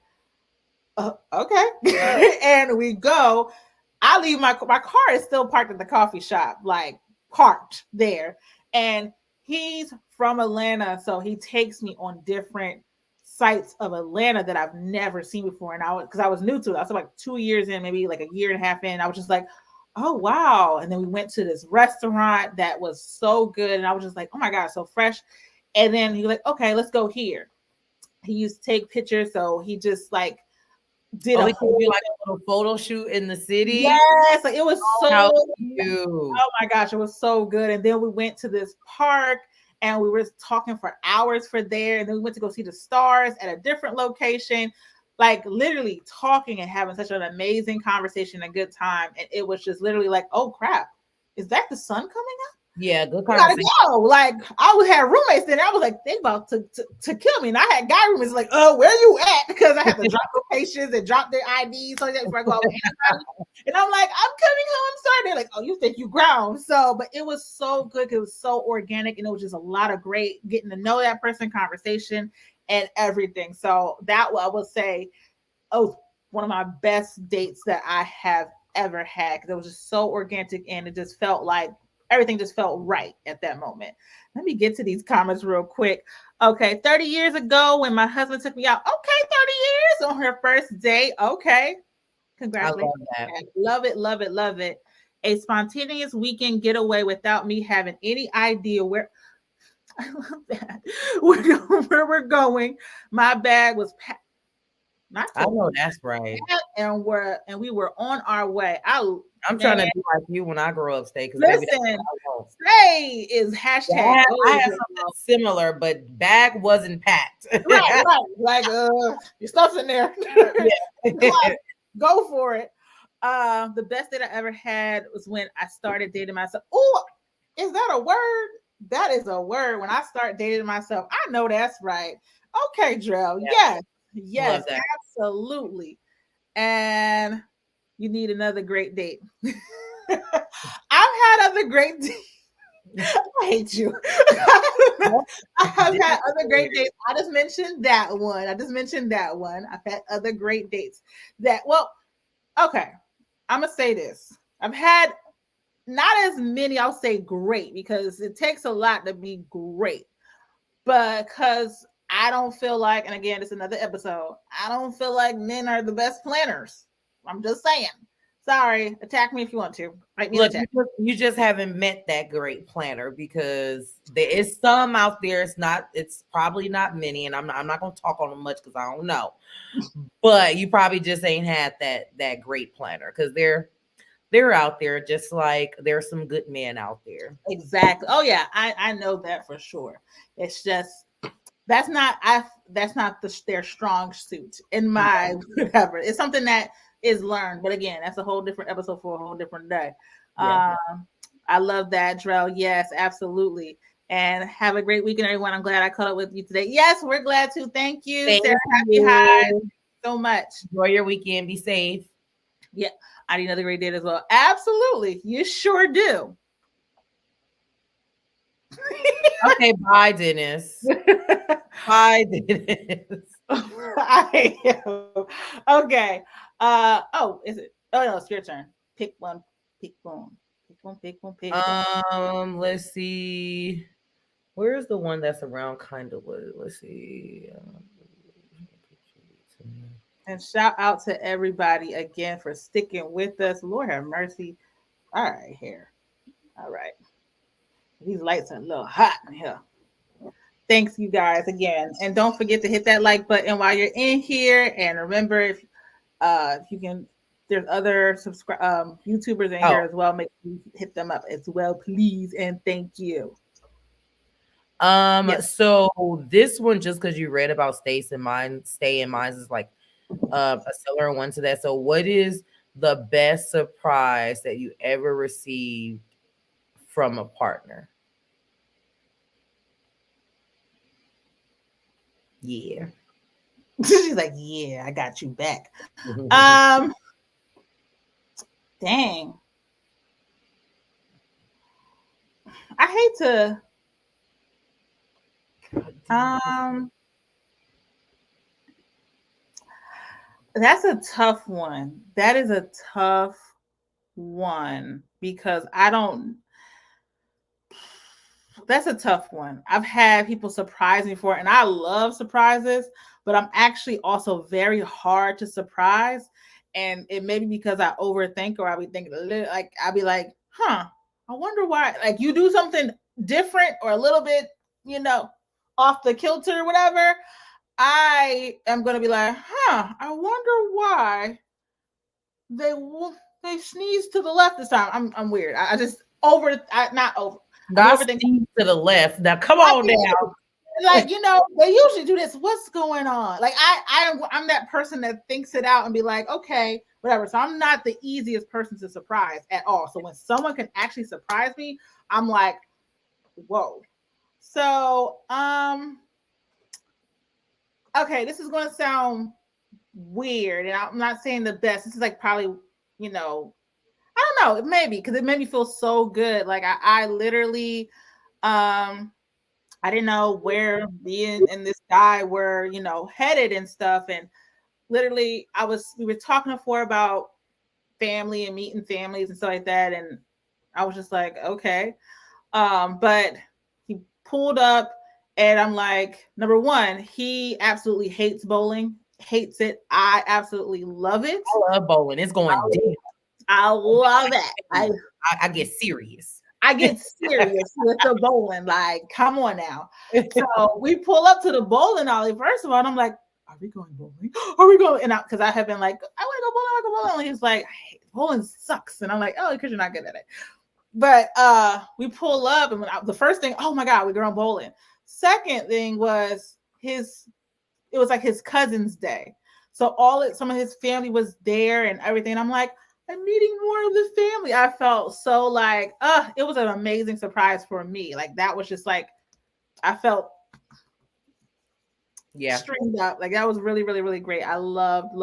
okay. And we go. I leave my car is still parked at the coffee shop, like parked there. And he's from Atlanta. So he takes me on different sites of Atlanta that I've never seen before. And because I was new to it, I was like 2 years in, maybe like a year and a half in. I was just like, oh, wow. And then we went to this restaurant that was so good. And I was just like, oh my God, so fresh. And then he was like, okay, let's go here. He used to take pictures. So he just like did like a little photo shoot in the city. Yes, like it was so cute. Oh my gosh, it was so good. And then we went to this park and we were talking for hours for there. And then we went to go see the stars at a different location. Like literally talking and having such an amazing conversation, a good time. And it was just literally like, oh crap, is that the sun coming up? Yeah, good conversation. Go. Like I had roommates then. I was like, they about to kill me. And I had guy roommates like, where you at? Because I had to drop locations and drop their IDs so that before I go out with anybody. And I'm like, I'm coming home. I'm sorry. They're like, oh, you think you ground. So, but it was so good. It was so organic. And it was just a lot of great getting to know that person, conversation and everything. So that I will say, one of my best dates that I have ever had, because it was just so organic and it just felt like everything just felt right at that moment. Let me get to these comments real quick. Okay, 30 years ago when my husband took me out. Okay, 30 years on her first date. Okay, congratulations. I love that. Love it, love it. A spontaneous weekend getaway without me having any idea where. I love that. Where we're going. My bag was packed. Not I to know that's right. and we were on our way. I'm trying to be like you when I grow up, stay, because baby, that's Listen, what I want. stay is Yeah, hashtag. I had something similar, but bag wasn't packed. Right. Like your stuff's in there. Go for it. The best date I ever had was when I started dating myself. Oh, is that a word? That is a word. When I start dating myself, I know that's right. Okay, Drell. Yeah. Yes, absolutely. And you need another great date. I've had other great dates. I hate you. I've had other great dates. I just mentioned that one. I've had other great dates. Okay. I'm gonna say this. I've had not as many, I'll say great, because it takes a lot to be great. But because I don't feel like, and again, it's another episode, I don't feel like men are the best planners. I'm just saying. Sorry, attack me if you want to. Look, you just haven't met that great planner, because there is some out there. It's probably not many, and I'm not gonna talk on them much because I don't know. But you probably just ain't had that great planner, because they're out there, just like there's some good men out there. Exactly. Oh yeah, I know that for sure. It's just that's not their strong suit in my whatever. It's something that is learned, but again, that's a whole different episode for a whole different day. Yeah. I love that, Drell. Yes, absolutely. And have a great weekend, everyone. I'm glad I caught up with you today. Yes, we're glad to. Thank you, Sarah. Happy High. So much. Enjoy your weekend. Be safe. Yeah, I need another great day as well. Absolutely, you sure do. Okay, bye, Dennis. Bye, Dennis. Okay. Oh, is it? Oh no, it's your turn. Pick one. Pick one. Pick one. Let's see. Where's the one that's around kind of wood? Let's see. And shout out to everybody again for sticking with us. Lord have mercy. All right, here. All right. These lights are a little hot in here. Thanks, you guys, again. And don't forget to hit that like button while you're in here. And remember, if you can, there's other YouTubers in here as well. Make sure you hit them up as well, please. And thank you. Yes. So this one, just because you read about stay in minds is like a similar one to that. So what is the best surprise that you ever received from a partner? Yeah. She's like, yeah, I got you back. Dang. I hate to that's a tough one. That is a tough one because that's a tough one. I've had people surprise me for it, and I love surprises, but I'm actually also very hard to surprise. And it may be because I overthink, or I'll be thinking like I'll be like, I wonder why. Like you do something different or a little bit, off the kilter or whatever. I am gonna be like, I wonder why they sneezed to the left this time. I'm weird. I just not over. Not to the left. Now come on now. Like they usually do this. What's going on? Like I'm that person that thinks it out and be like, okay, whatever. So I'm not the easiest person to surprise at all. So when someone can actually surprise me, I'm like, whoa. So okay, this is going to sound weird, and I'm not saying the best. This is like probably, I don't know, it may be because it made me feel so good. Like I literally, I didn't know where me and this guy were, headed and stuff. And literally we were talking before about family and meeting families and stuff like that. And I was just like, okay. But he pulled up and I'm like, number one, he absolutely hates bowling, hates it. I absolutely love it. I love bowling. It's going deep. I love it. I get serious. I get serious with the bowling. Like, come on now. So we pull up to the bowling alley. First of all, and I'm like, are we going bowling? Are we going? And because I have been like, I want to go bowling, I want to go bowling. And he's like, bowling sucks. And I'm like, oh, because you're not good at it. But we pull up, and the first thing, oh my God, we're going bowling. Second thing was it was like his cousin's day. So some of his family was there and everything. And I'm like, I'm meeting more of the family. I felt so like, it was an amazing surprise for me. Like that was just like, I felt streamed up. Like that was really, really, really great. I loved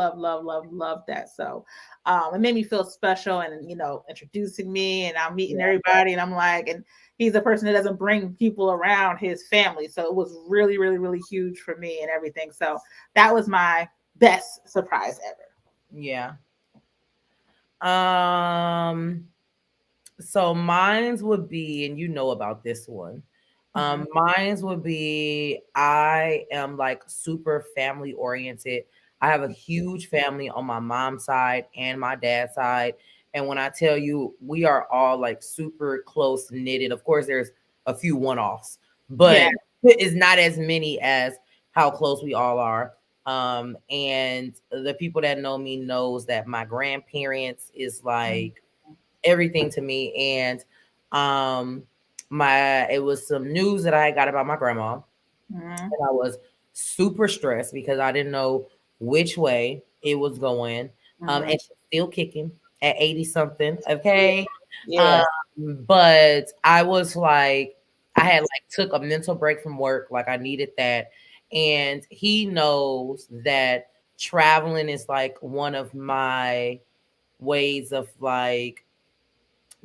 that. So it made me feel special, and introducing me, and I'm meeting everybody, and I'm like, and he's a person that doesn't bring people around his family. So it was really, really, really huge for me and everything. So that was my best surprise ever. Yeah. So mine's would be, and you know about this one. Mine's would be, I am like super family oriented. I have a huge family on my mom's side and my dad's side. And when I tell you, we are all like super close knitted. Of course, there's a few one-offs, but it's not as many as how close we all are. And the people that know me knows that my grandparents is like everything to me. And it was some news that I got about my grandma. And I was super stressed because I didn't know which way it was going. And she's still kicking at 80 something. Okay. But I was like, I had like took a mental break from work. Like I needed that. And he knows that traveling is like one of my ways of like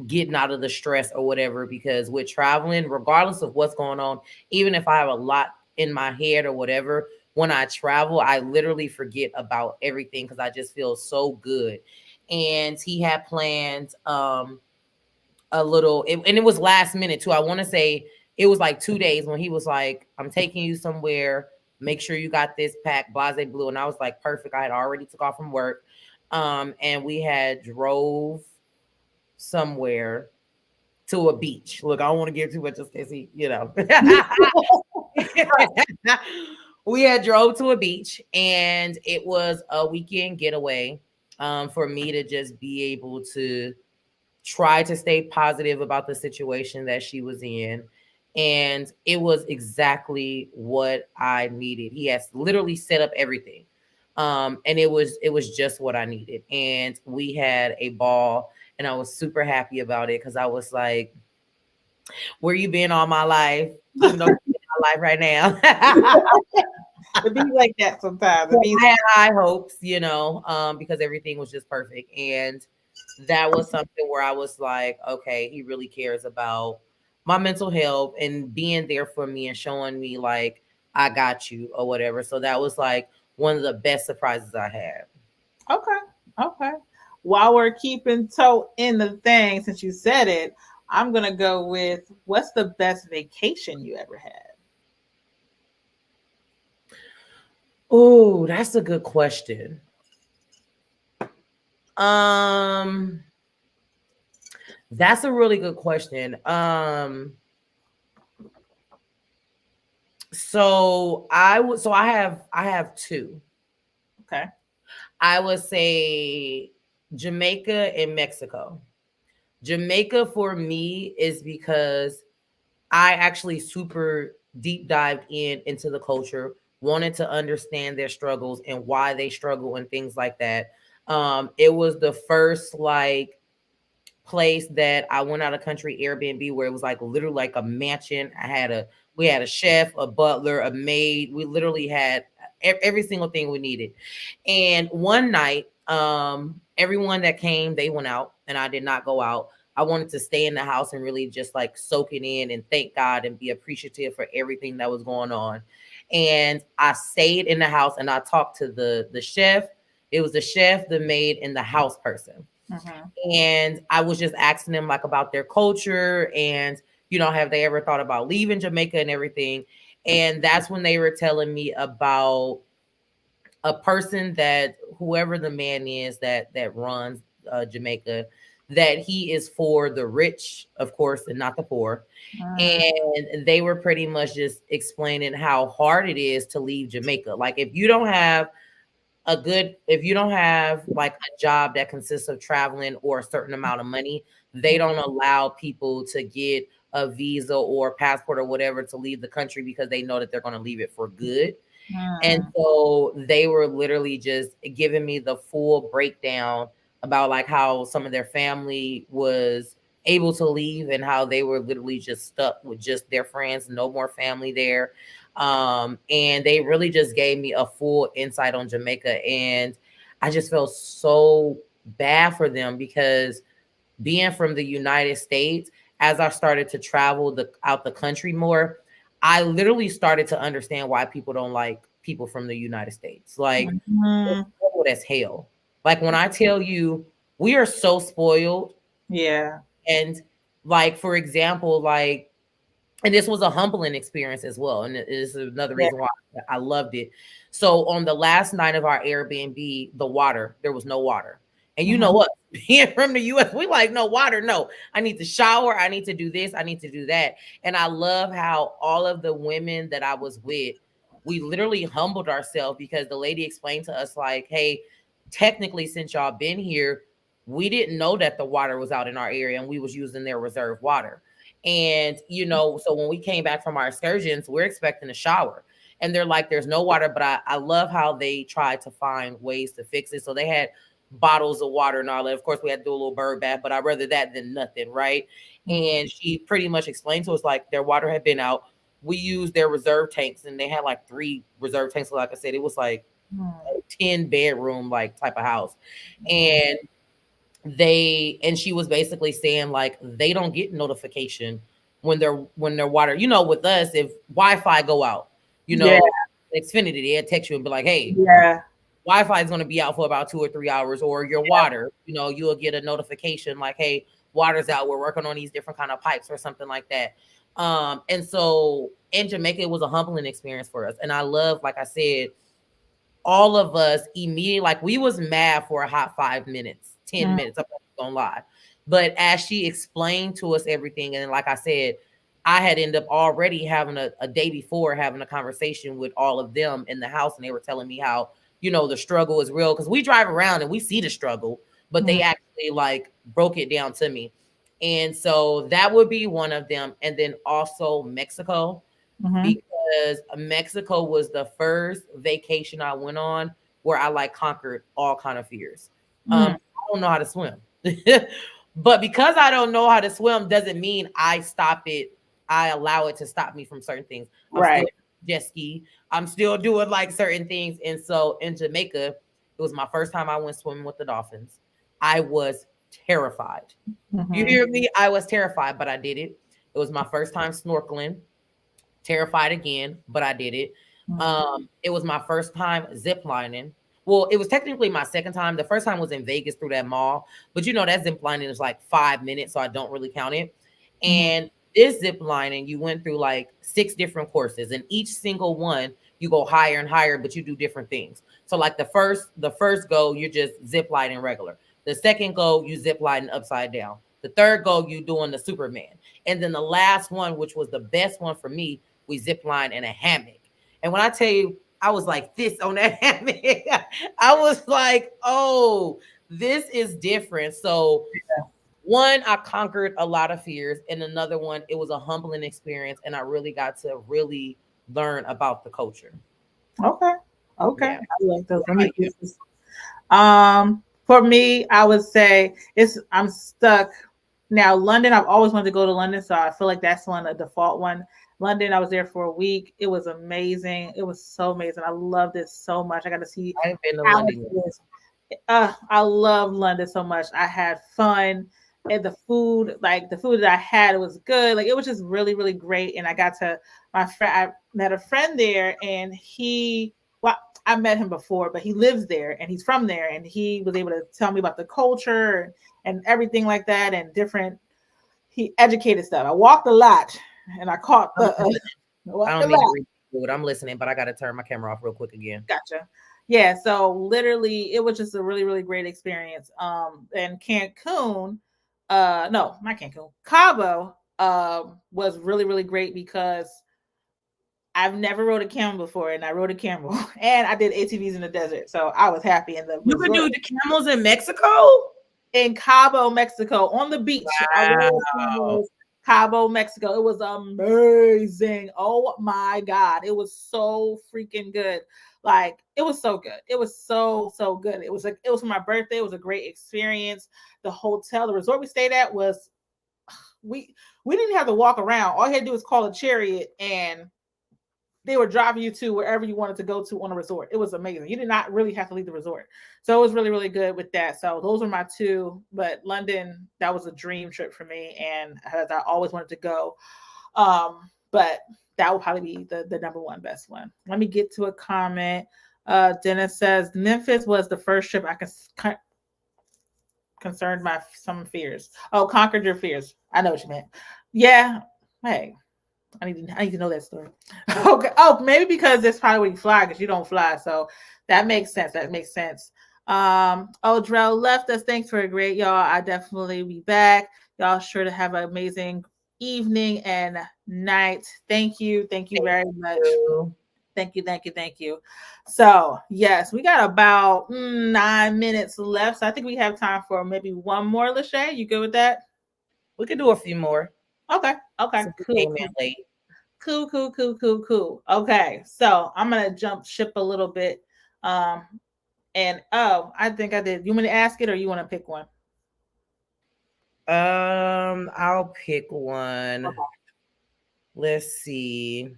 getting out of the stress or whatever, because with traveling, regardless of what's going on, even if I have a lot in my head or whatever, when I travel, I literally forget about everything because I just feel so good. And he had planned a little, and it was last minute too. I want to say it was like 2 days when he was like, I'm taking you somewhere, make sure you got this packed, blase blue. And I was like, perfect. I had already took off from work. And we had drove somewhere to a beach. Look, I don't want to give too much just because he, we had drove to a beach, and it was a weekend getaway for me to just be able to try to stay positive about the situation that she was in. And it was exactly what I needed. He has literally set up everything. And it was just what I needed. And we had a ball, and I was super happy about it because I was like, where you been all my life? Even though you're in my life right now. It be like that sometimes. I had high hopes, because everything was just perfect. And that was something where I was like, okay, he really cares about my mental health and being there for me and showing me like, I got you or whatever. So that was like one of the best surprises I had. Okay. While we're keeping toe in the thing, since you said it, I'm gonna go with, what's the best vacation you ever had? Oh, that's a good question. That's a really good question. So I have two. Okay. I would say Jamaica and Mexico. Jamaica for me is because I actually super deep dived into the culture, wanted to understand their struggles and why they struggle and things like that. It was the first like place that I went out of country Airbnb where it was like literally like a mansion. We had a chef, a butler, a maid. We literally had every single thing we needed. And one night, everyone that came, they went out, and I did not go out. I wanted to stay in the house and really just like soak it in and thank God and be appreciative for everything that was going on. And I stayed in the house and I talked to the chef. It was the chef, the maid, and the house person. And I was just asking them like about their culture and, have they ever thought about leaving Jamaica and everything. And that's when they were telling me about a person that whoever the man is that runs Jamaica, that he is for the rich, of course, and not the poor. Mm, And they were pretty much just explaining how hard it is to leave Jamaica. Like if you don't have like a job that consists of traveling or a certain amount of money, they don't allow people to get a visa or passport or whatever to leave the country because they know that they're going to leave it for good. And mm, so they were literally just giving me the full breakdown about like how some of their family was able to leave and how they were literally just stuck with just their friends, no more family there. And they really just gave me a full insight on Jamaica. And I just felt so bad for them because being from the United States, as I started to travel out the country more, I literally started to understand why people don't like people from the United States. Like, it's mm. spoiled as hell. Like when I tell you, we are so spoiled. Yeah. And like, for example, like, and this was a humbling experience as well. And it is another Yeah. reason why I loved it. So on the last night of our Airbnb, there was no water. And you know Mhm. what? Being from the US, we like no water. No, I need to shower. I need to do this. I need to do that. And I love how all of the women that I was with, we literally humbled ourselves because the lady explained to us, like, hey, technically, since y'all been here, we didn't know that the water was out in our area and we was using their reserve water. And, so when we came back from our excursions, we're expecting a shower. And they're like, there's no water. But I love how they tried to find ways to fix it. So they had bottles of water and all that. Of course, we had to do a little bird bath, but I'd rather that than nothing, right? And she pretty much explained to us like their water had been out. We used their reserve tanks, and they had like 3 reserve tanks. So like I said, it was like Mm. a 10 bedroom like type of house. And she was basically saying like they don't get notification when their water, with us, if Wi-Fi go out, Yeah. Xfinity, they'll text you and be like, hey, Yeah. Wi-Fi is going to be out for about 2 or 3 hours, or your water, you'll get a notification like, hey, water's out. We're working on these different kind of pipes or something like that. And so in Jamaica, it was a humbling experience for us. And I love, like I said, all of us immediately, like we was mad for a hot 5 minutes, 10 Mm. minutes. I'm not gonna lie. But as she explained to us everything, and like I said, I had ended up already having a day before having a conversation with all of them in the house, and they were telling me how, the struggle is real. Because we drive around and we see the struggle, but Mm. they actually like broke it down to me. And so that would be one of them. And then also Mexico, Mhm. because Mexico was the first vacation I went on where I like conquered all kind of fears. Mm. I don't know how to swim. But because I don't know how to swim doesn't mean I stop it. I allow it to stop me from certain things. I'm still Right. jet ski. I'm still doing like certain things. And so in Jamaica, it was my first time I went swimming with the dolphins. I was terrified. You Mhm. hear me? I was terrified, but I did it. It was my first time snorkeling. Terrified again, but I did it. Mhm. It was my first time zip lining. Well, it was technically my second time. The first time was in Vegas through that mall, but that zip lining is like 5 minutes, so I don't really count it. Mhm. And this zip lining, you went through like 6 different courses, and each single one you go higher and higher, but you do different things. So like the first go, you're just zip lining regular. The second go, you zip lining upside down. The third go, you doing the Superman. And then the last one, which was the best one for me, we zip line in a hammock. And when I tell you, I was like this on that hammock. I was like, oh, this is different. So one, I conquered a lot of fears, and another one, it was a humbling experience, and I really got to really learn about the culture. Okay. Okay. Yeah. I like those. What Let about me you? get this. For me, I would say I'm stuck now. London, I've always wanted to go to London, so I feel like that's one, a default one. London, I was there for a week. It was amazing. It was so amazing. I loved it so much. I got to see I ain't been to London yet. palaces. I love London so much. I had fun. And the food, like the food that I had, it was good. Like it was just really, really great. And I got to my friend. I met a friend there, and well, I met him before, but he lives there and he's from there, and he was able to tell me about the culture and everything like that, and different. He educated stuff. I walked a lot, and I caught I'm the listening. I walked a don't mean to lot. read it. I'm listening, but I got to turn my camera off real quick again. Gotcha. Yeah, so literally it was just a really, really great experience. And Cancun, no, not Cancun. Cabo was really, really great because I've never rode a camel before, and I rode a camel, and I did ATVs in the desert, so I was happy. In the You could resort do the camels in Mexico? in Cabo, Mexico, on the beach. I rode Wow. camels, Cabo, Mexico. It was amazing. Oh my god, it was so freaking good. Like it was so good. It was so good. It was like it was for my birthday. It was a great experience. The hotel, the resort we stayed at was we didn't have to walk around. All you had to do was call a chariot and they would drive you to wherever you wanted to go to on a resort. It was amazing. You did not really have to leave the resort. So it was really, really good with that. So those were my two. But London, that was a dream trip for me. And as I always wanted to go. But that will probably be the number one best one. Let me get to a comment. Dennis says Memphis was the first trip I concerned my some fears. Oh, conquered your fears. I know what you meant. Yeah. Hey, I need to know that story. Okay. Oh, maybe because that's probably where you fly because you don't fly. So that makes sense. That makes sense. Oh, Drell left us. Thanks for a great y'all. I definitely be back. Y'all sure to have an amazing evening and night. Thank you. Thank you very much. Thank you, thank you, thank you. So, yes, we got about 9 minutes left. So I think we have time for maybe one more, Lachey. You good with that? We could do a few more. Okay, okay, cool. Late. Cool. Okay, so I'm gonna jump ship a little bit. And oh, I think I did. You want to ask it or you want to pick one? I'll pick one. Okay. Let's see.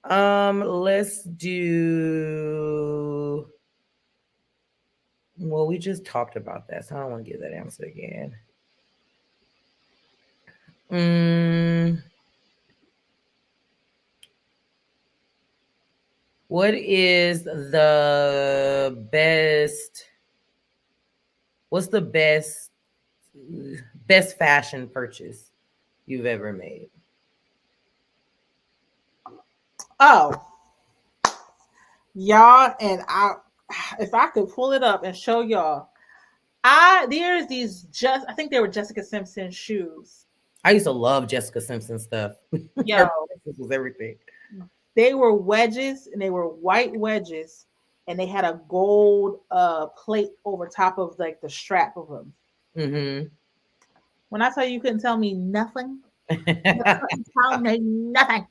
Let's do. Well, we just talked about that, so I don't want to give that answer again. What is the best? What's the best fashion purchase you've ever made? Oh, y'all, and if I could pull it up and show y'all, there's these I think they were Jessica Simpson shoes. I used to love Jessica Simpson stuff. Yo, this was everything. They were wedges, and they were white wedges, and they had a gold plate over top of like the strap of them. Mm-hmm. When I tell you couldn't tell me nothing, you couldn't tell me nothing.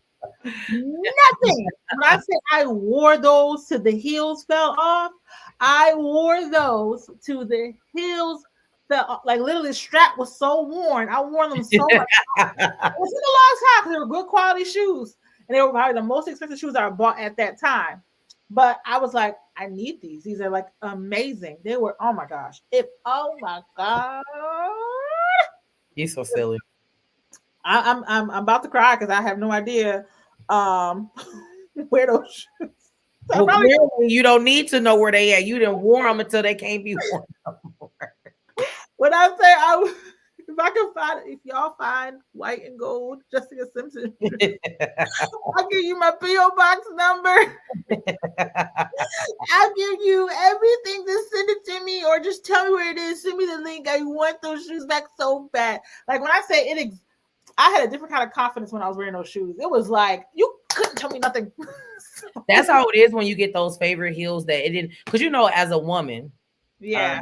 Nothing. When I say I wore those till the heels fell off, I wore those to the heels fell off. Like literally the strap was so worn. I wore them so much. It was in a long time because they were good quality shoes. And they were probably the most expensive shoes I bought at that time. But I was like, I need these. These are like amazing. They were, oh my gosh. Oh my God. You're so silly. I'm about to cry because I have no idea where those shoes. So well, you don't need to know where they at. You didn't wear them until they can't be worn no more. When I say if I can find it, if y'all find white and gold Jessica Simpson, I'll give you my P.O. box number. I'll give you everything to send it to me, or just tell me where it is. Send me the link. I want those shoes back so bad. Like when I say it, I had a different kind of confidence when I was wearing those shoes. It was like you couldn't tell me nothing. That's how it is when you get those favorite heels that it didn't. Because you know, as a woman, yeah.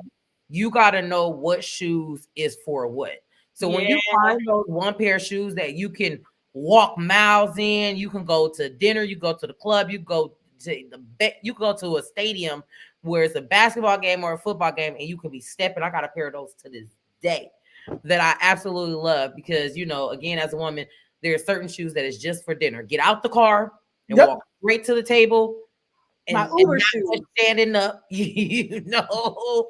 You got to know what shoes is for what. So when you find those one pair of shoes that you can walk miles in, you can go to dinner, you go to the club, you go to you go to a stadium where it's a basketball game or a football game, and you can be stepping. I got a pair of those to this day that I absolutely love because, you know, again, as a woman, there are certain shoes that is just for dinner. Get out the car and walk straight to the table. My Uber shoes. Standing up, you know.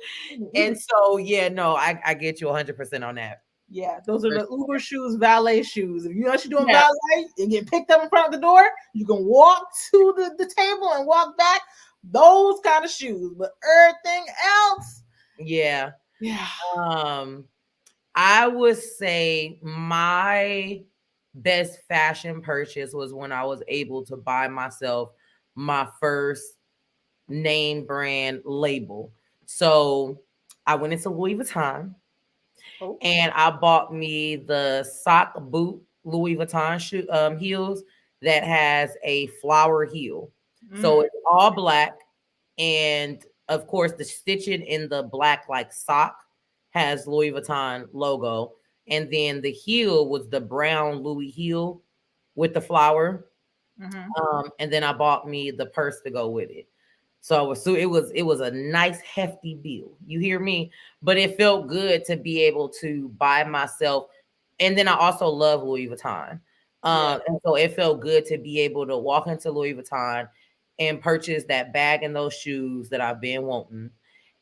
And so, yeah, no, I get you 100% on that. Yeah, those are the Uber shoes, valet shoes. If you know what you're doing valet and get picked up in front of the door, you can walk to the table and walk back. Those kind of shoes, but everything else. Yeah. Yeah. I would say my best fashion purchase was when I was able to buy myself my first name brand label. So I went into Louis Vuitton Oh. and I bought me the sock boot Louis Vuitton shoe heels that has a flower heel. So Mm. it's all black, and of course the stitching in the black like sock has Louis Vuitton logo, and then the heel was the brown Louis heel with the flower. Mm-hmm. And then I bought me the purse to go with it. So it was a nice hefty bill. You hear me? But it felt good to be able to buy myself. And then I also love Louis Vuitton. Yeah. And so it felt good to be able to walk into Louis Vuitton and purchase that bag and those shoes that I've been wanting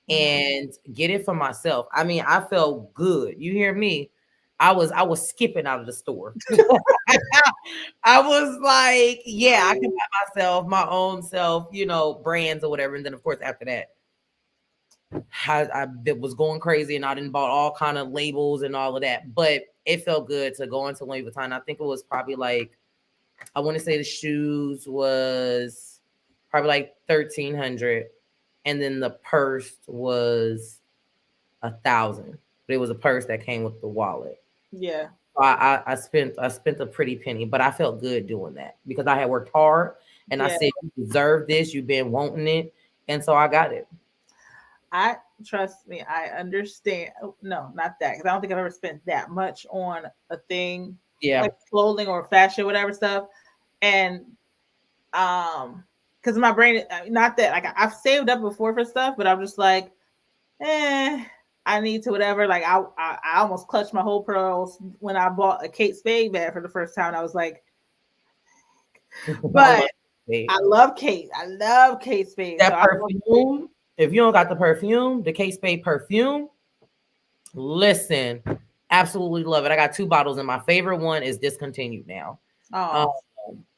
Mm-hmm. and get it for myself. I mean, I felt good. You hear me? I was skipping out of the store. I was like, yeah, I can buy myself my own self, brands or whatever. And then of course after that, I was going crazy and I didn't bought all kind of labels and all of that. But it felt good to go into Louis Vuitton. I think it was probably like, I want to say the shoes was probably like 1,300, and then the purse was 1,000. But it was a purse that came with the wallet. Yeah. So I spent a pretty penny, but I felt good doing that because I had worked hard and I Yeah. said you deserve this. You've been wanting it, and so I got it. I trust me. I understand. Oh, no, not that, because I don't think I've ever spent that much on a thing Yeah, like clothing or fashion, whatever stuff. And because my brain, not that like I've saved up before for stuff, but I'm just like, I need to whatever. Like I almost clutched my whole pearls when I bought a Kate Spade bag for the first time. I was like, I but love it. I love Kate. I love Kate Spade. So That I love perfume. If you don't got the perfume, the Kate Spade perfume, listen, absolutely love it. I got 2 bottles, and my favorite one is discontinued now. Um, oh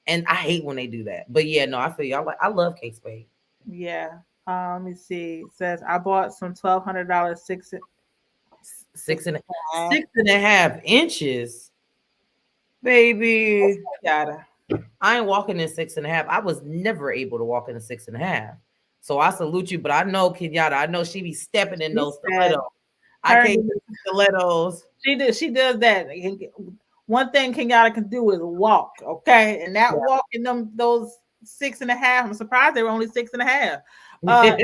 and I hate when they do that. But yeah, no, I feel you. I love Kate Spade. yeah. Let me see. It says I bought some $1,200 six Six and and a half. 6.5 inches, baby. Yada. I ain't walking in 6.5. I was never able to walk in a 6.5. So I salute you, but I know Kenyatta. I know she be stepping in She those said stilettos. I her can't do stilettos. she does that. One thing Kenyatta can do is walk, okay? And that walk in those 6.5. I'm surprised they were only 6.5. Yeah.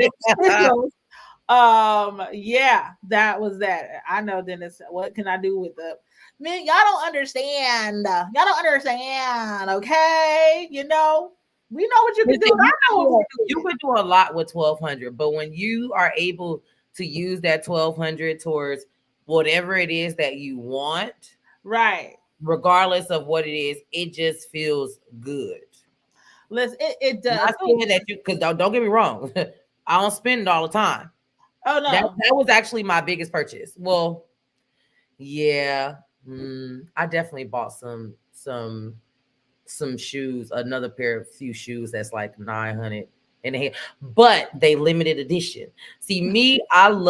Yeah, that was that. I know, Dennis. What can I do with the man? Y'all don't understand. Y'all don't understand, okay? We know what you can do. Listen, I know what you could do a lot with 1,200, but when you are able to use that 1,200 towards whatever it is that you want, right. regardless of what it is, it just feels good. Listen, it does. Not saying that you, because don't get me wrong, I don't spend it all the time. Oh That no. that was actually my biggest purchase. Well, yeah, I definitely bought some shoes, another pair of few shoes that's like 900 and a half, but they limited edition. See, me, I'm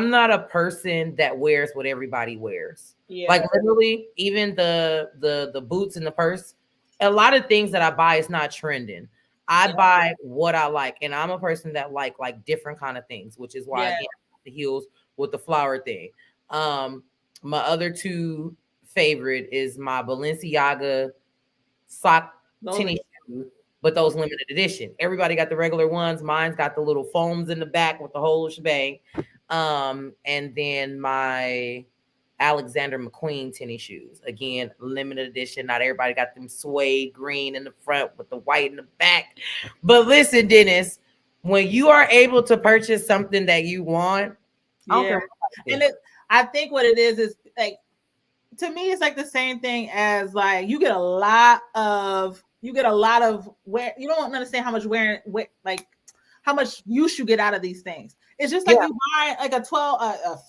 not a person that wears what everybody wears. Like Yeah. literally, even the boots and the purse, a lot of things that I buy is not trending. I Yeah. buy what I like, and I'm a person that like different kind of things, which is why Yeah. again the heels with the flower thing. Um, my other two favorite is my Balenciaga sock Those are tennis shoes, but those limited edition. Everybody got the regular ones. Mine's got the little foams in the back with the whole shebang. And then my Alexander McQueen tennis shoes. Again, limited edition. Not everybody got them suede green in the front with the white in the back. But listen, Dennis, when you are able to purchase something that you want, I don't yeah. care. And I think what it is like, to me it's like the same thing as like you get a lot of wear. You don't understand how much like how much use you get out of these things. It's just like Yeah. you buy like a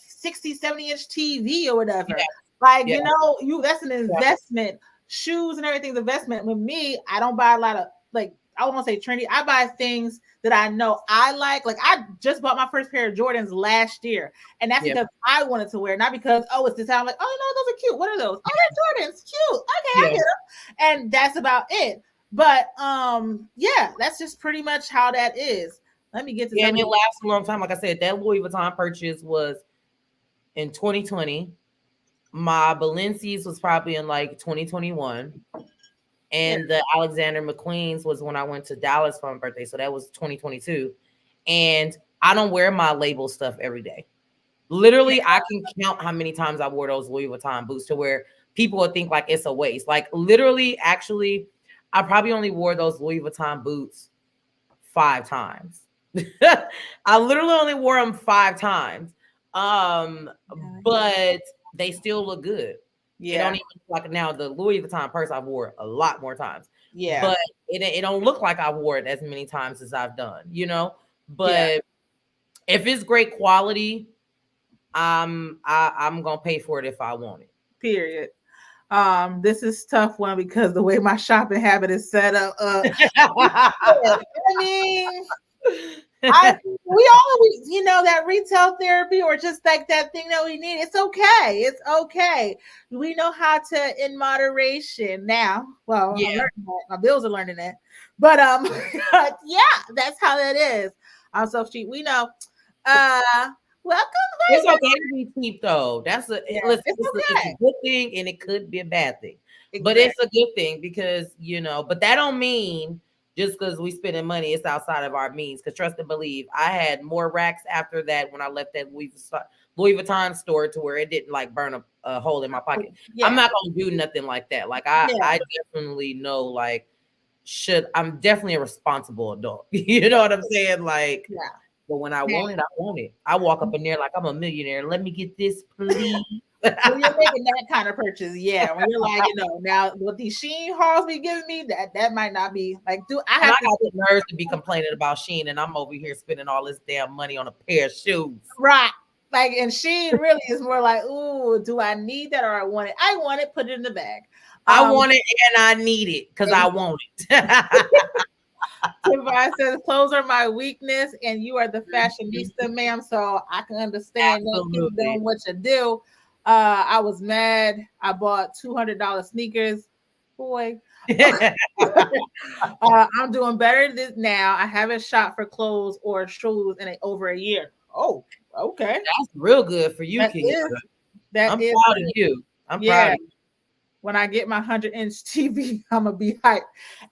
60 70-inch TV or whatever. Yeah. Like Yeah. that's an investment. Shoes and everything's investment. With me, I don't buy a lot of, like, I won't say trendy. I buy things that I know I like. Like I just bought my first pair of Jordans last year, and that's Yeah. because I wanted to wear, not because it's this time. Like, oh no, those are cute. What are those? Oh, they're Jordans. Cute. Okay, I Yeah. get them. And that's about it. But yeah, that's just pretty much how that is. Let me get to Yeah, and it something. lasts a long time. Like I said, that Louis Vuitton purchase was in 2020. My Balenci's was probably in like 2021. And the Alexander McQueen's was when I went to Dallas for my birthday. So that was 2022. And I don't wear my label stuff every day. Literally, I can count how many times I wore those Louis Vuitton boots to where people would think like it's a waste. Like literally, actually, I probably only wore those Louis Vuitton boots 5 times. I literally only wore them 5 times. But they still look good. Yeah. It don't even like now the Louis Vuitton purse I've wore a lot more times. Yeah. But it don't look like I've wore it as many times as I've done, you know? But if it's great quality, I'm gonna pay for it if I want it. Period. This is tough one because the way my shopping habit is set up. I mean, we always, you know, that retail therapy or just like that thing that we need. It's okay. It's okay. We know how to in moderation now. Well, yeah. My bills are learning that. But yeah, that's how that is. I'm so cheap. We know. Welcome. It's okay to be cheap though. That's it's a good thing and it could be a bad thing. Exactly. But it's a good thing because, you know, but that don't mean just because we spending money, it's outside of our means. Because trust and believe, I had more racks after that when I left that Louis Vuitton store to where it didn't like burn a hole in my pocket. Yeah. I'm not gonna do nothing like that. Like I definitely know like I'm definitely a responsible adult. You know what I'm saying? Like but when I want it, I want it. I walk up in there like I'm a millionaire. Let me get this, please. When you're making that kind of purchase, yeah. When you're like, you know, now what these Shein hauls be giving me, that might not be like. I got the nerves to be complaining about Shein, and I'm over here spending all this damn money on a pair of shoes. Right. Like, and Shein really is more like, ooh, do I need that or I want it? I want it. Put it in the bag. I want it and I need it because I want it. Tiffany says clothes are my weakness, and you are the fashionista, ma'am. So I can understand that you doing what you do. I was mad. I bought $200 sneakers. Boy, I'm doing better this now. I haven't shot for clothes or shoes in over a year. Oh, okay, that's real good for you, King. I'm proud of you. I'm proud of you. When I get my 100-inch TV, I'm gonna be hyped.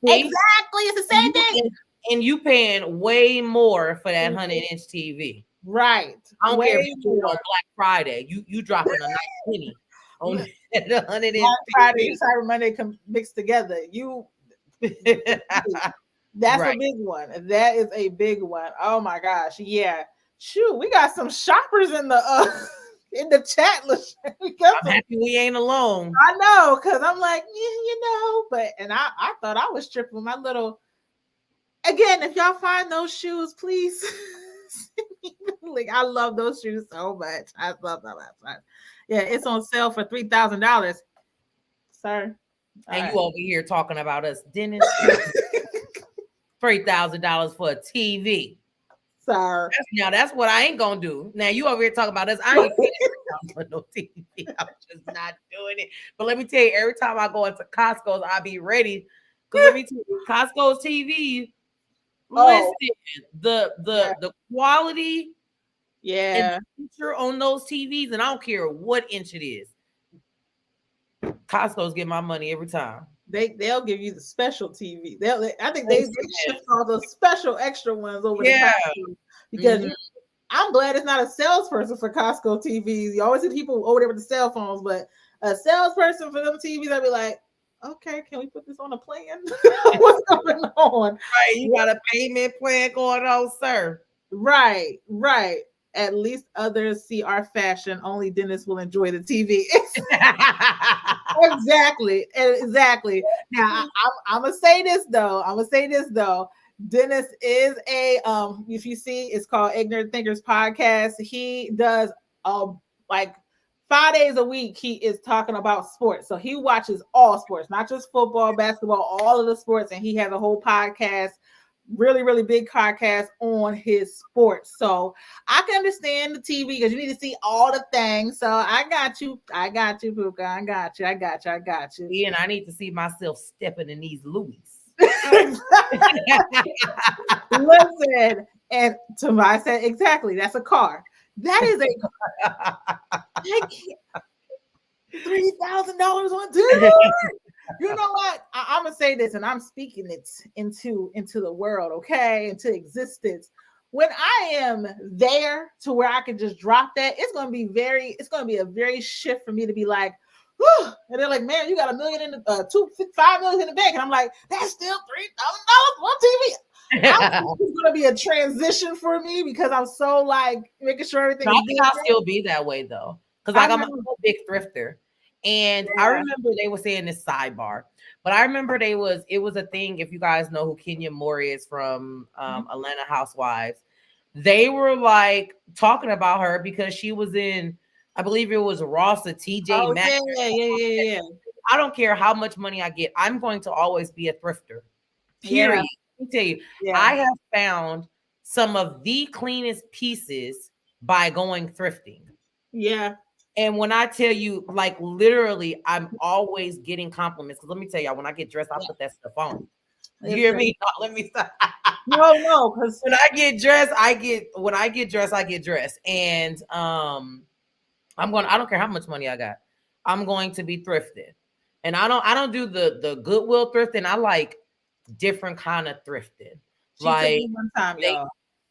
Exactly, it's the same thing. And you paying way more for that 100-inch TV, right? I don't care if you do it on Black Friday. You dropping a nice penny on the 100-inch Black Friday and Cyber Monday mixed together. That's a big one. That is a big one. Oh my gosh, yeah. Shoot, we got some shoppers in the in the chat. I'm happy we ain't alone. I know, because I'm like, you know, but I thought I was tripping my little. Again, if y'all find those shoes, please. Like, I love those shoes so much. I love them. Yeah, it's on sale for $3,000. Sir. And you over here talking about us, Dennis. $3,000 for a TV. Sir. That's what I ain't gonna do. Now you over here talking about us. I ain't paying for no TV. I'm just not doing it. But let me tell you, every time I go into Costco's, I be ready. Because let me tell you, Costco's TV. Listen, the quality, and the feature on those TVs, and I don't care what inch it is. Costco's get my money every time. They'll give you the special TV. I think they shift all those special extra ones over the because I'm glad it's not a salesperson for Costco TVs. You always see people over there with the cell phones, but a salesperson for them TVs, I'd be like, okay, can we put this on a plan? What's going on? Right, you got a payment plan going on, sir. Right. At least others see our fashion. Only Dennis will enjoy the TV. Exactly. Now, I'm gonna say this though. Dennis is a if you see, it's called Ignorant Thinkers Podcast. He does like 5 days a week, he is talking about sports. So he watches all sports, not just football, basketball, all of the sports. And he has a whole podcast, really, really big podcast on his sports. So I can understand the TV because you need to see all the things. So I got you, Puka. I got you. Yeah, and I need to see myself stepping in these Louis. Listen, and Tobias said, exactly, that's a car. That is $3,000 on Tinder. You know what? I'm gonna say this, and I'm speaking it into the world, okay, into existence. When I am there to where I can just drop that, it's gonna be a very shift for me to be like, whew. And they're like, man, you got $1 million in the 5 million in the bank, and I'm like, that's still $3,000 on TV. It's gonna be a transition for me because I'm so like making sure everything. I think I'll still be that way though, because like I'm a big thrifter, and I remember they were saying this sidebar, but I remember it was a thing. If you guys know who Kenya Moore is from Atlanta Housewives, they were like talking about her because she was in, I believe it was Ross or TJ Maxx. Yeah. I don't care how much money I get, I'm going to always be a thrifter. Period. Let me tell you, I have found some of the cleanest pieces by going thrifting. Yeah. And when I tell you, like literally, I'm always getting compliments. Because let me tell y'all, when I get dressed, I put that stuff on. You hear me? No, let me stop. No, because when I get dressed, I get dressed. And I don't care how much money I got. I'm going to be thrifted. And I don't do the Goodwill thrifting. I like different kind of thrifting. She took me one time, y'all.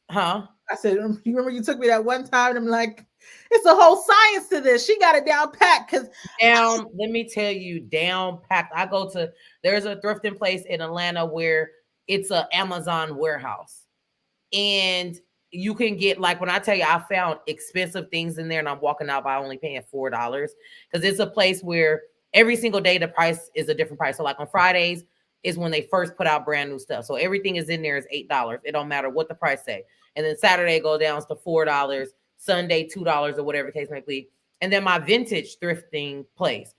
Huh? I said, you remember you took me that one time, and I'm like, it's a whole science to this. She got it down packed let me tell you, down packed. There's a thrifting place in Atlanta where it's an Amazon warehouse. And you can get, like, when I tell you, I found expensive things in there and I'm walking out by only paying $4 because it's a place where every single day the price is a different price. So like on Fridays is when they first put out brand new stuff. So everything is in there is $8. It don't matter what the price say. And then Saturday go down to $4, Sunday $2 or whatever the case may be. And then my vintage thrifting place,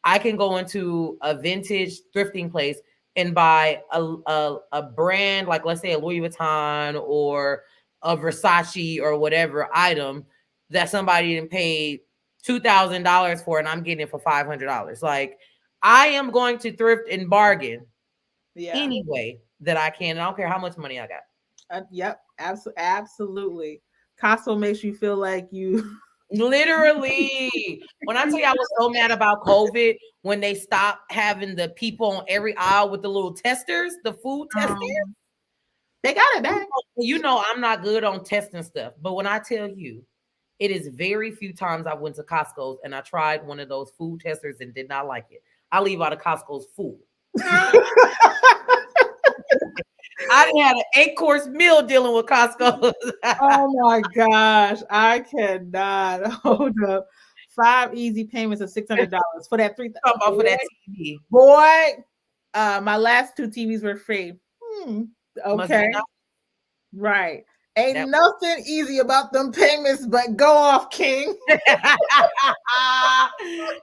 I can go into a vintage thrifting place and buy a brand, like let's say a Louis Vuitton or a Versace or whatever item that somebody didn't pay $2,000 for, and I'm getting it for $500. Like, I am going to thrift and bargain any way that I can. And I don't care how much money I got. Yep, absolutely. Costco makes you feel like you literally. When I tell you I was so mad about COVID when they stopped having the people on every aisle with the little testers, the food testers. They got it back. You know I'm not good on testing stuff, but when I tell you, it is very few times I went to Costco's and I tried one of those food testers and did not like it. I leave out of Costco's full. I done had an 8-course meal dealing with Costco. Oh my gosh, I cannot. Hold up. 5 easy payments of $600 for that $3,000 for that TV. Boy, my last 2 TVs were free. Okay, right. Ain't nothing easy about them payments, but go off, King.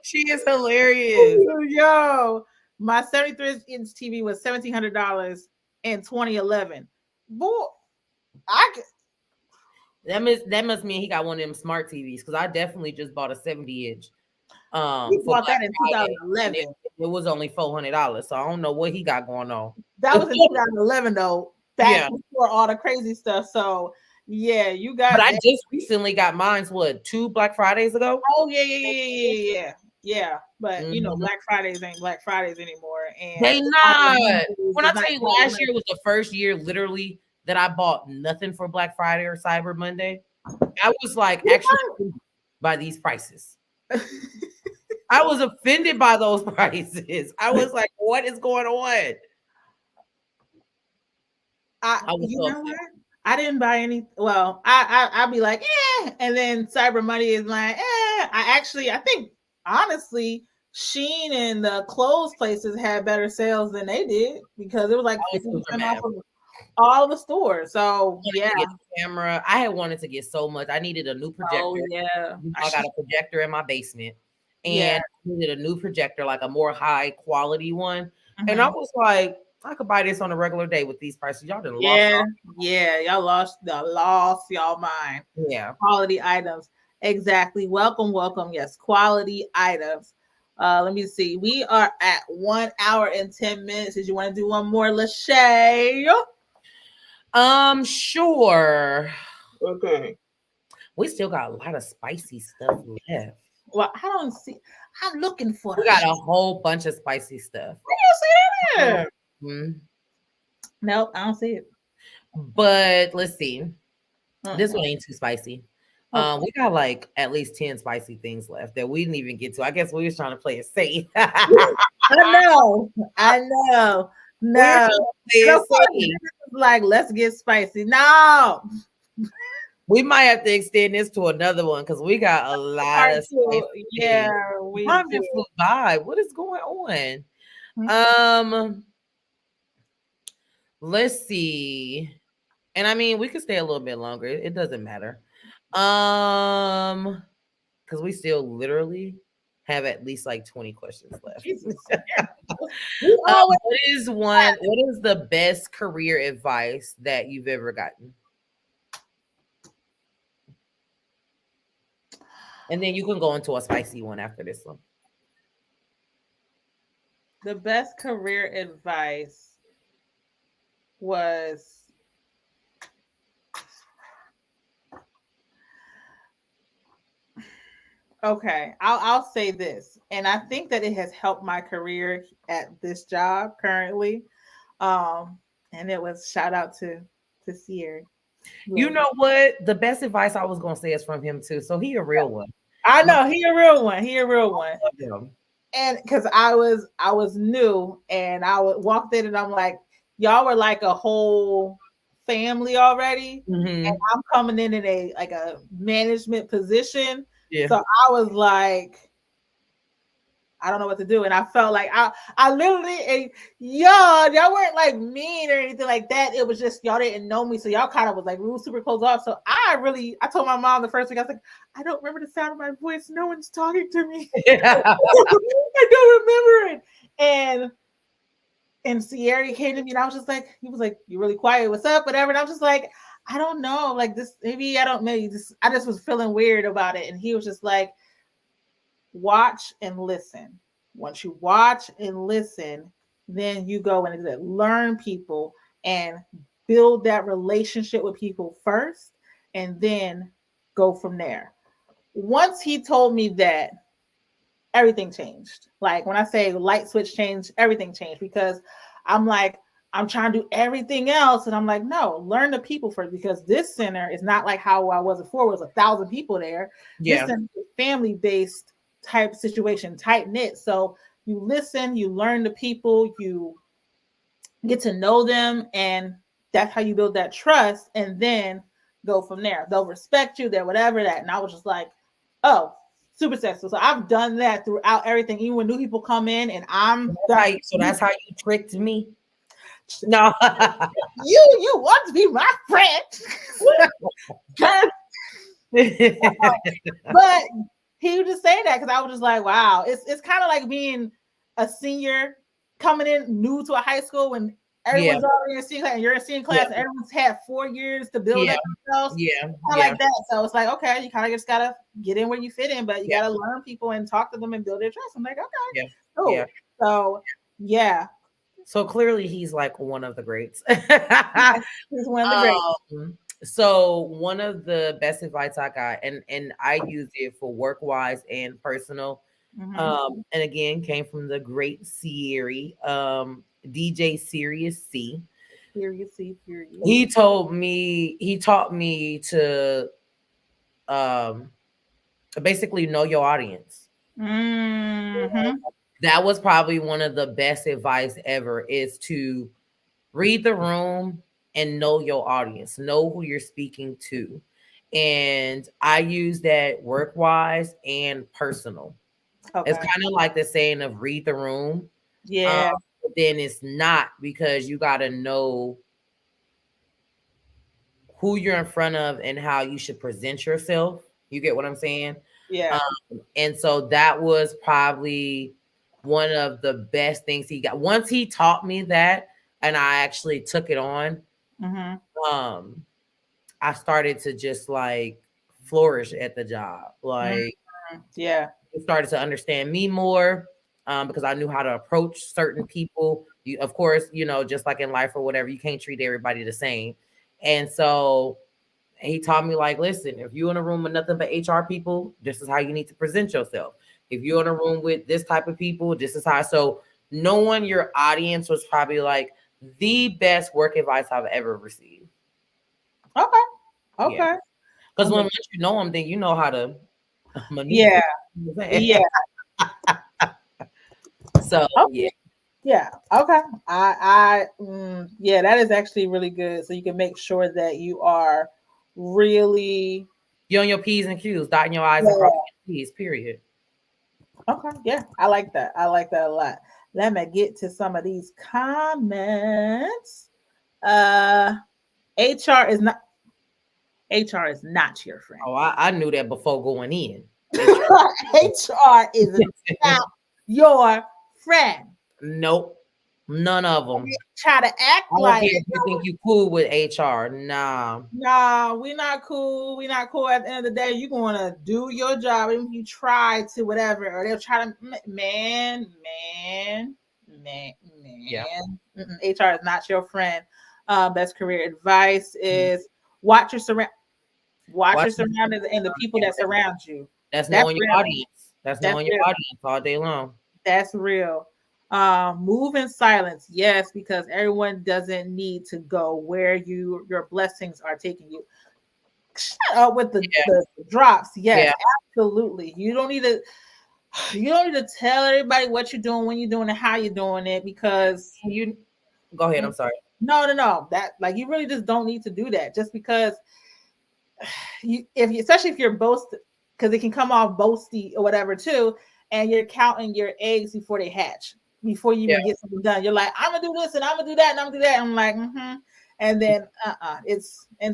She is hilarious. Yo, my 73-inch TV was $1,700 in 2011. Boy, that must mean he got one of them smart TVs because I definitely just bought a 70-inch. He bought that in 2011. It was only $400, so I don't know what he got going on. That was in 2011 though, back before all the crazy stuff. So yeah, you got. But I just recently got mine. What, 2 Black Fridays ago? Oh yeah. But you know, Black Fridays ain't Black Fridays anymore, and they not. When I tell you, last year was the first year, literally, that I bought nothing for Black Friday or Cyber Monday. I was like, actually, by these prices. I was offended by those prices. I was like, what is going on? You know what? I didn't buy any. Well, I'd be like, and then Cyber Monday is like, I think honestly, Shein and the clothes places had better sales than they did because it was like off of all the stores. So yeah, camera. I had wanted to get so much. I needed a new projector. Oh yeah, I got a projector in my basement, and I needed a new projector, like a more high quality one. And I was like, I could buy this on a regular day with these prices. Y'all done lost. Y'all lost y'all mind. Yeah, quality items. Exactly. Welcome. Yes, quality items. Let me see. We are at 1 hour and 10 minutes. Did you want to do one more, Lachey? Sure. Okay. We still got a lot of spicy stuff left. Well, I don't see. I'm looking for We the. got a whole bunch of spicy stuff. Where you see that at? Mhm. Nope, I don't see it. But let's see. This Uh-uh. one ain't too spicy. Okay. We got like at least 10 spicy things left that we didn't even get to. I guess we was trying to play it safe. I know. I know. We were trying No. to play And it of course, safe. this is like, let's get spicy. No. We might have to extend this to another one because we got a lot Part of spicy two. things. Yeah, we Time do. just flew by. What is going on? Mhm. Let's see. And I mean, we could stay a little bit longer. It doesn't matter. Because we still literally have at least like 20 questions left. Jesus. We always What is the best career advice that you've ever gotten? And then you can go into a spicy one after this one. the best career advice was okay. I'll say this, and I think that it has helped my career at this job currently. And it was shout out to Sierra. You know what? The best advice I was gonna say is from him too. So he a real one. I know he a real one. He a real one. Yeah. And because I was new and walked in and I'm like, y'all were like a whole family already. And Mhm. I'm coming in a management position. Yeah. So I was like, I don't know what to do. And I felt like I literally and y'all weren't like mean or anything like that. It was just y'all didn't know me. So y'all kind of was like real super close off. So I told my mom the first week, I was like, I don't remember the sound of my voice. No one's talking to me. I don't remember it. And Sierra came to me and I was just like, he was like, you really quiet, what's up? Whatever. And I was just like, I don't know. Like this, maybe I don't maybe this I just was feeling weird about it. And he was just like, watch and listen. Once you watch and listen, then you go and learn people and build that relationship with people first, and then go from there. Once he told me that, everything changed. Like when I say light switch changed, everything changed because I'm like, I'm trying to do everything else. And I'm like, no, learn the people first because this center is not like how I was before. It was 1,000 people there. This Yeah. center is family based type situation, tight knit. So you listen, you learn the people, you get to know them, and that's how you build that trust. And then go from there. They'll respect you, they're whatever that. And I was just like, oh, super successful. So I've done that throughout everything, even when new people come in and I'm Right. So that's how you tricked me. No. you want to be my friend. But he would just say that because I was just like, wow, it's kind of like being a senior coming in new to a high school when everyone's already in senior class and you're in senior class and everyone's had 4 years to build up themselves. Yeah. Kind of like that. So it's like, okay, you kind of just gotta get in where you fit in, but you gotta learn people and talk to them and build their trust. I'm like, okay, cool. Yeah. So yeah. So clearly he's like one of the greats. He's one of the greats. So one of the best advice I got, and I used it for work wise and personal. Mm-hmm. And again, came from the great Sierra, DJ Serious C. Seriously. He taught me to basically know your audience. Mm-hmm. That was probably one of the best advice ever, is to read the room and know your audience, know who you're speaking to. And I use that work wise and personal. Okay. It's kind of like the saying of read the room. Yeah. But then it's not, because you got to know who you're in front of and how you should present yourself. You get what I'm saying? Yeah. And so that was probably one of the best things he got. Once he taught me that and I actually took it on, I started to just like flourish at the job. Like, yeah, he started to understand me more, because I knew how to approach certain people. You, of course, just like in life or whatever, you can't treat everybody the same. And so he taught me like, listen, if you're in a room with nothing but HR people, this is how you need to present yourself. If you're in a room with this type of people, this is how. So knowing your audience was probably like the best work advice I've ever received. Okay. Okay. Because once you know them, then you know how to maneuver. Yeah. So okay. Yeah. Okay. Yeah, that is actually really good. So you can make sure that you are really you're on your P's and Q's, dotting your I's and crossing your T's, period. Okay. Yeah. I like that. I like that a lot. Let me get to some of these comments. HR is not your friend. Oh, I knew that before going in. HR is not your friend. Nope. None of them. Try to act like you think you cool with HR. Nah, we're not cool. We're not cool. At the end of the day, you're gonna do your job. Even if you try to whatever, or they'll try to man. Yeah. HR is not your friend. Best career advice is watch your surroundings and the people that surround you. That's knowing your audience. That's knowing your audience all day long. That's real. Move in silence, yes, because everyone doesn't need to go where your blessings are taking you. Shut up with the drops. Yes, absolutely. You don't need to tell everybody what you're doing, when you're doing it, how you're doing it, because you go ahead. I'm sorry. No. That like you really just don't need to do that just because especially if you're boasting, because it can come off boasty or whatever too, and you're counting your eggs before they hatch. Before you even get something done, you're like, I'm gonna do this and I'm gonna do that and I'm gonna do that. I'm like, and then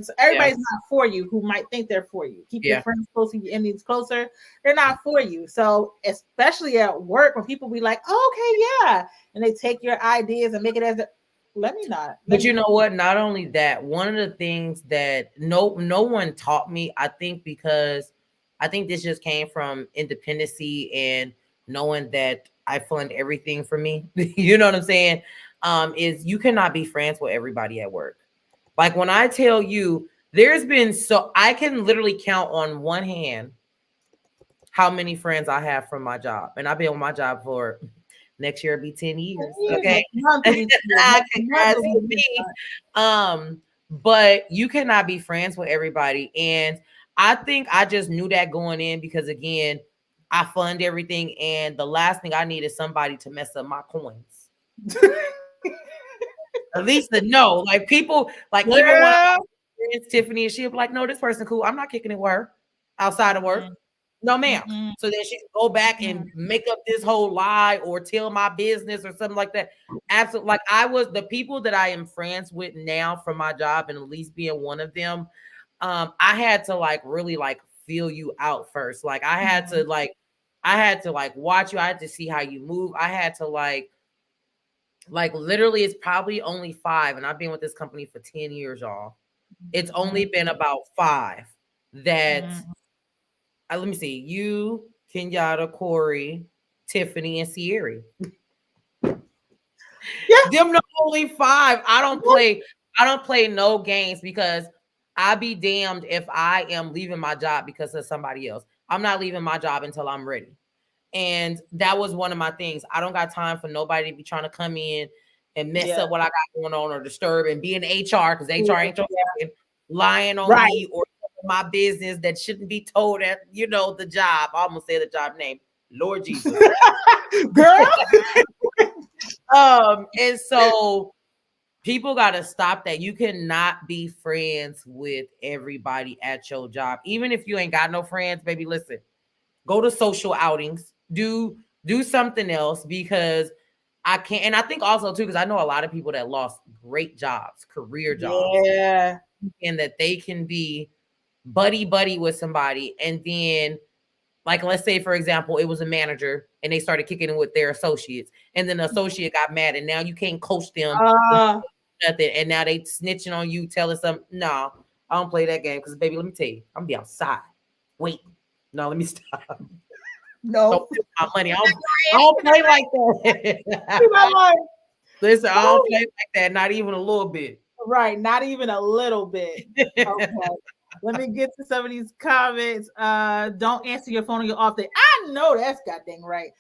so everybody's not for you who might think they're for you. Keep your friends close, keep your enemies closer. They're not for you. So especially at work, when people be like, oh, okay, and they take your ideas and make it as let me not. But you know what? Not only that, one of the things that no one taught me, I think, because I think this just came from independency and knowing that I fund everything for me. You know what I'm saying? Is you cannot be friends with everybody at work. Like when I tell you, there's been I can literally count on one hand how many friends I have from my job. And I've been on my job for next year, it'll be 10 years. Okay. But you cannot be friends with everybody. And I think I just knew that going in because again, I fund everything, and the last thing I need is somebody to mess up my coins. At least to know, like people, like even when it's Tiffany, and she'll be like, "No, this person cool. I'm not kicking it with her outside of work." No, ma'am. So then she can go back and make up this whole lie or tell my business or something like that. Absolutely. Like the people that I am friends with now from my job, and at least being one of them, I had to like really like feel you out first. Like I had to watch you. I had to see how you move. I had to like literally it's probably only 5. And I've been with this company for 10 years, y'all. It's only been about 5 that let me see, you, Kenyatta, Corey, Tiffany, and Sierra. Them the only 5. I don't play no games because I be damned if I am leaving my job because of somebody else. I'm not leaving my job until I'm ready. And that was one of my things. I don't got time for nobody to be trying to come in and mess up what I got going on or disturb and be in HR because HR ain't lying on me or my business that shouldn't be told at, the job. I almost say the job name. Lord Jesus. Girl. And so people got to stop that. You cannot be friends with everybody at your job. Even if you ain't got no friends, baby, listen, go to social outings, do something else because I can't. And I think also too, because I know a lot of people that lost great jobs, career jobs. Yeah. And that they can be buddy with somebody. And then like, let's say, for example, it was a manager and they started kicking in with their associates and then the associate got mad and now you can't coach them. Nothing. And now they snitching on you, telling some, no, I don't play that game. Because baby, let me tell you, I'm gonna be outside. Wait, no, let me stop. No, don't my money. I don't play like that. Listen, I don't play like that, not even a little bit. Right, not even a little bit. Okay. Let me get to some of these comments. Don't answer your phone on your off day. I know that's goddamn right.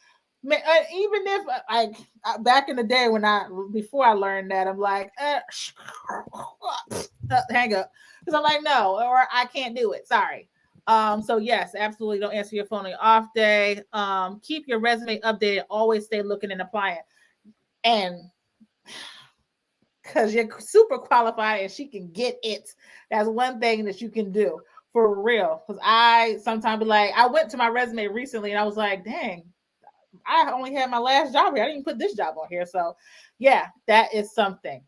Man, even if back in the day when before I learned that, I'm like, hang up, because I'm like, no, or I can't do it. Sorry. So yes, absolutely, don't answer your phone on your off day. Keep your resume updated. Always stay looking and applying, and because you're super qualified and she can get it. That's one thing that you can do for real. Because I sometimes be like, I went to my resume recently and I was like, dang, I only had my last job here. I didn't even put this job on here. So yeah, that is something.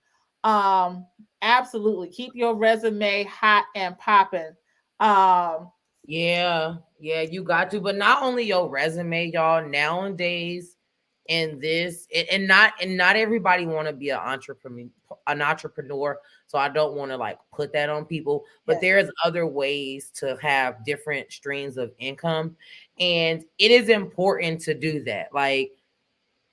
Um, Absolutely. Keep your resume hot and popping. Um, Yeah, you got to. But not only your resume, y'all. Nowadays, in this, and not everybody want to be an entrepreneur. So I don't want to like put that on people. But yes, there's other ways to have different streams of income, and it is important to do that. Like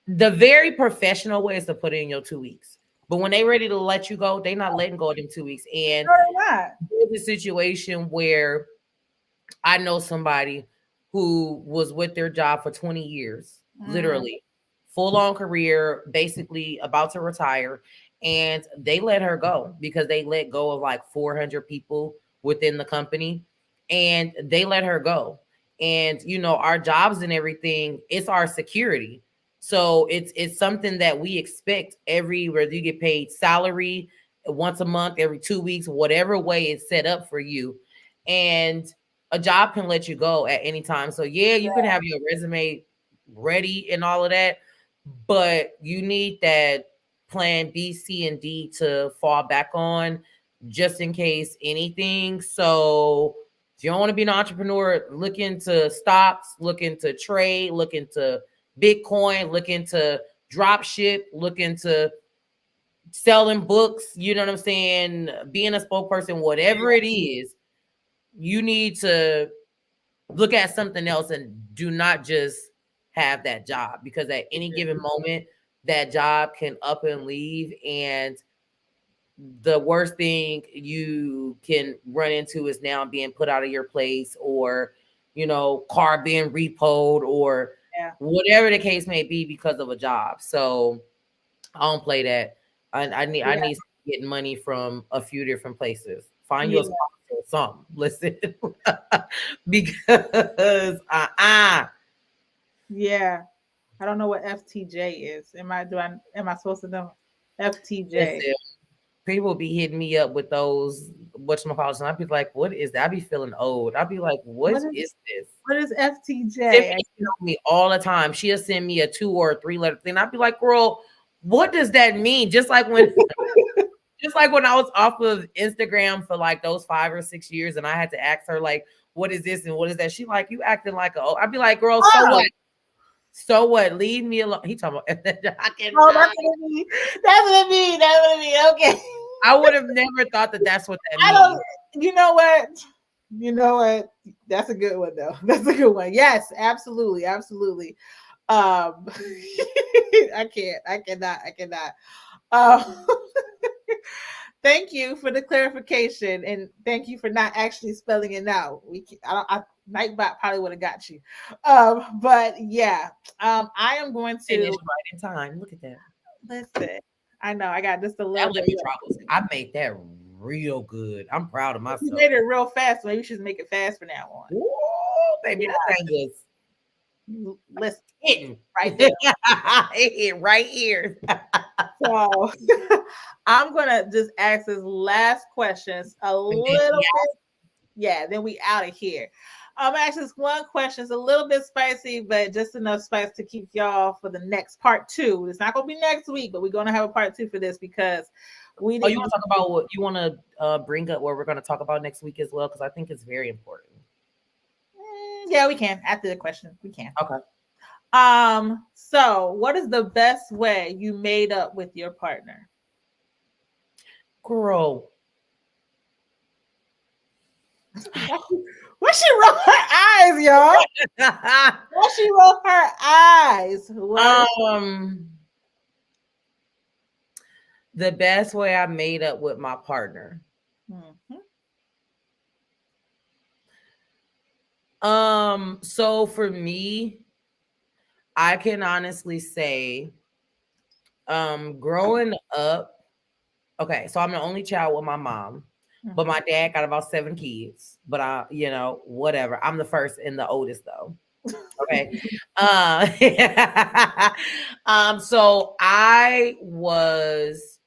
the very professional way is to put in your 2 weeks. But when they ready to let you go, they not letting go of them 2 weeks. And no, they're not. there's a situation where I know somebody who was with their job for 20 years, Mm, literally full on career, basically about to retire. And they let her go because they let go of like 400 people within the company and they let her go. And, our jobs and everything, it's our security. So it's something that we expect whether you get paid salary once a month, every 2 weeks, whatever way it's set up for you. And a job can let you go at any time. So yeah, you can have your resume ready and all of that, but you need that plan B, C, and D to fall back on just in case anything. So if you don't want to be an entrepreneur, look into stocks, look into trade, look into Bitcoin, look into drop ship, look into selling books, you know what I'm saying? Being a spokesperson, whatever it is, you need to look at something else and do not just have that job because at any given moment that job can up and leave, and the worst thing you can run into is now being put out of your place, or car being repoed, or yeah. whatever the case may be because of a job. So I don't play that. I need getting money from a few different places. Find Yeah. your sponsor or something. Listen, because Yeah. I don't know what FTJ is. Am I supposed to know? FTJ. listen, people be hitting me up with those whatchamacallits, and I'd be like, "What is that?" I'd be feeling old. I'd be like, "What What is is this?" what is Tiffany FTJ? tell me all the time. She'll send me a 2 or 3 letter thing. I'd be like, "Girl, what does that mean?" Just like when I was off of Instagram for like those 5 or 6 years, and I had to ask her like, "What is this and what is that?" She like, "You acting like a." I'd be like, "Girl, so Oh, what? So what? Leave me alone." He talking about. I oh, cannot. that's what it means. That's what it means. That's what it means. Okay. I would have never thought that that's what that I means. don't. You know what? You know what? That's a good one though. That's a good one. Yes, absolutely, absolutely. I can't. I cannot. I cannot. Um, thank you for the clarification, and thank you for not actually spelling it out. Nightbot probably would have got you. But yeah, I am going Finish to right in time. Look at that. listen. I know I got just a That little bit. lemon drop I made that real good. I'm proud of You myself. made it real fast. Maybe you should make it fast from now on. Ooh, baby, that thing was Listen, hitting right there. it hit right here. So I'm gonna just ask this last questions a And then little bit. Yeah, then we out of here. I'm ask this one question. It's a little bit spicy, but just enough spice to keep y'all for the next part two. It's not gonna be next week, but we're gonna have a part two for this because we Oh, you didn't. want to talk about what you want to bring up? What we're going to talk about next week as well, because I think it's very important. Yeah, we can after the question. We can. Okay. So what is the best way you made up with your partner? Girl, When she roll her eyes, y'all. When she roll her eyes. What? the best way I made up with my partner. Mhm. So for me, I can honestly say, growing up, okay, so I'm the only child with my mom, but my dad got about 7 kids. But whatever. I'm the first and the oldest though. Okay. Uh, so I was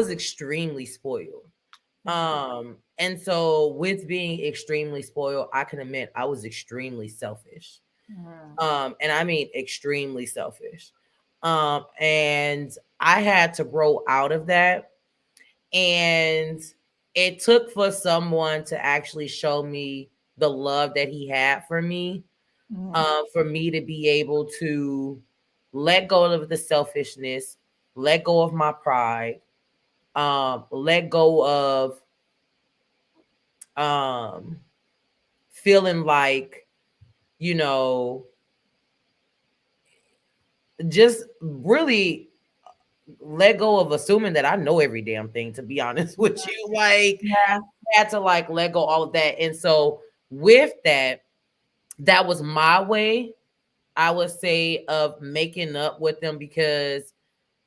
extremely spoiled. And so with being extremely spoiled, I can admit I was extremely selfish. And I mean extremely selfish. And I had to grow out of that. And it took for someone to actually show me the love that he had for me to be able to let go of the selfishness, let go of my pride, let go of um feeling like, you know, just really let go of assuming that I know every damn thing, to be honest with you. Like, Yeah. I had to like let go all of that. And so with that, that was my way, I would say, of making up with them, because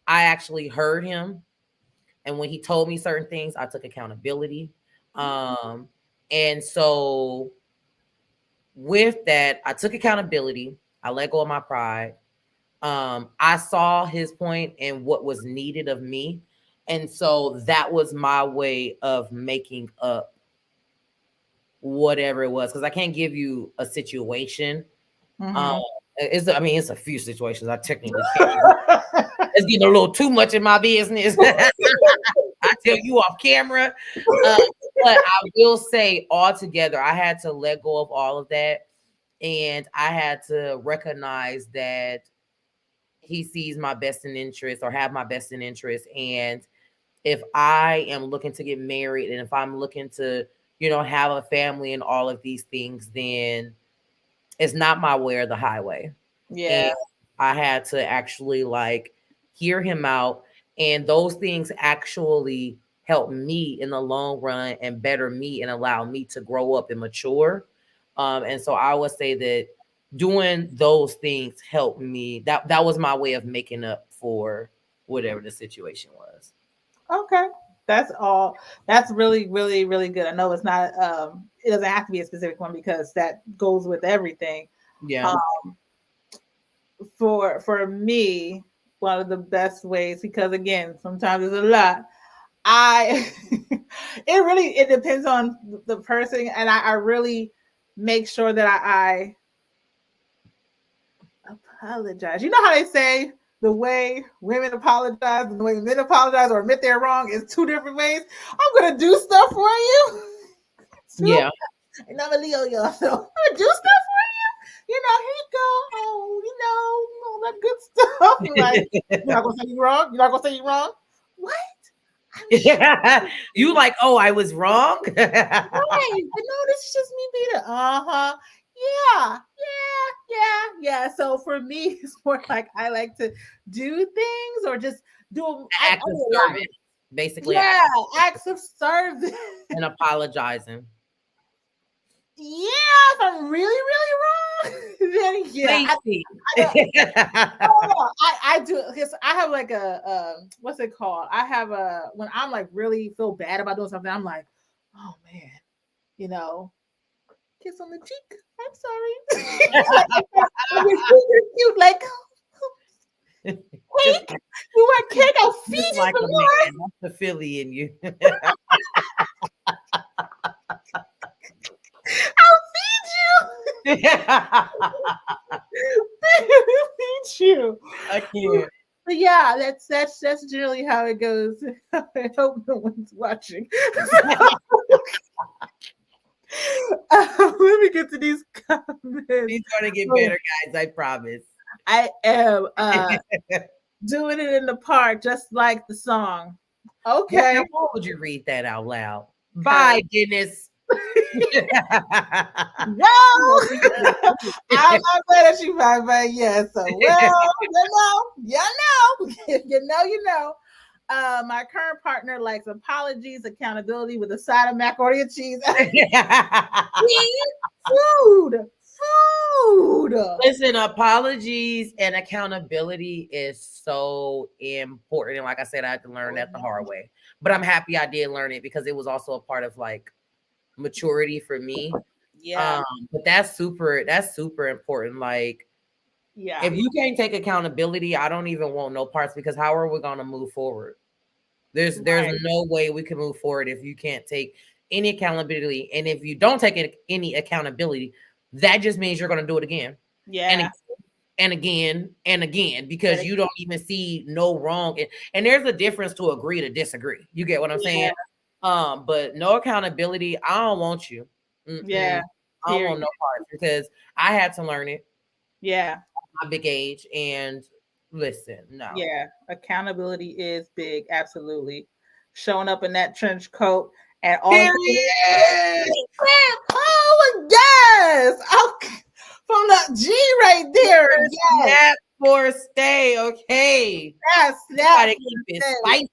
I actually heard him. And when he told me certain things, I took accountability. And so with that, I took accountability. I let go of my pride. I saw his point and what was needed of me. And so that was my way of making up whatever it was. Because I can't give you a situation. It's a few situations I technically can't. It's getting a little too much in my business. I tell you off camera. But I will say, altogether, I had to let go of all of that. And I had to recognize that he sees my best in interest, or have my best in interest. And if I am looking to get married, and if I'm looking to, have a family and all of these things, then it's not my way or the highway. Yeah. And I had to actually like hear him out. And those things actually help me in the long run and better me and allow me to grow up and mature. And so I would say that doing those things helped me. That was my way of making up for whatever the situation was. Okay. That's all. That's really, really, really good. I know it's not it doesn't have to be a specific one because that goes with everything. Yeah. For me, one of the best ways, because again, sometimes it's a lot. I it depends on the person, and I really make sure that I apologize. You know how they say the way women apologize and the way men apologize or admit they're wrong is two different ways. I'm gonna do stuff for you. Yeah. And I'm a Leo, y'all. So I'm gonna do stuff for you. Here you go. All that good stuff. Like, you're not gonna say you wrong. You're not gonna say you wrong. What? You like, oh, I was wrong. Right. This is just me being yeah. So for me, it's more like I like to do things or just do Act of service, basically. Yeah, acts of service. And apologizing. Yeah, if I'm really, really wrong, then yeah. I do, because I have like a what's it called? I have when I'm like really feel bad about doing something, I'm like, oh man, kiss on the cheek. I'm sorry. Cute, like, cake. You want cake? I'll feed you like some a more. man. That's the Philly in you. I'll feed you. Feed you. I can't. But yeah, that's generally how it goes. I hope no one's watching. Let me get to these comments. He's gonna get better, guys. I promise. I am doing it in the park, just like the song. Okay. Now, why would you read that out loud? Bye, Dennis. Well, I'm not mad at you, but yeah. So, well, you know. My current partner likes apologies, accountability with a side of macaroni and cheese. Food, food. Listen, apologies and accountability is so important. And like I said, I had to learn that the hard way. But I'm happy I did learn it because it was also a part of like maturity for me. Yeah, But that's super important. Like yeah, if you can't take accountability, I don't even want no parts because how are we gonna move forward? There's right. no way we can move forward if you can't take any accountability. And if you don't take any accountability, that just means you're gonna do it again and Yeah, and again and again because you don't even see no wrong. And there's a difference to agree to disagree. You get what I'm yeah, saying? But no accountability. I don't want you. yeah. I don't want Period. no parts because I had to learn it Yeah, at my big age. And listen, no. yeah. Accountability is big. Absolutely. Showing up in that trench coat and all of Period. oh yes. Okay. From the G right there. Yes. Snap for stay, okay. Yes. You Snap gotta for keep it stay. spicy.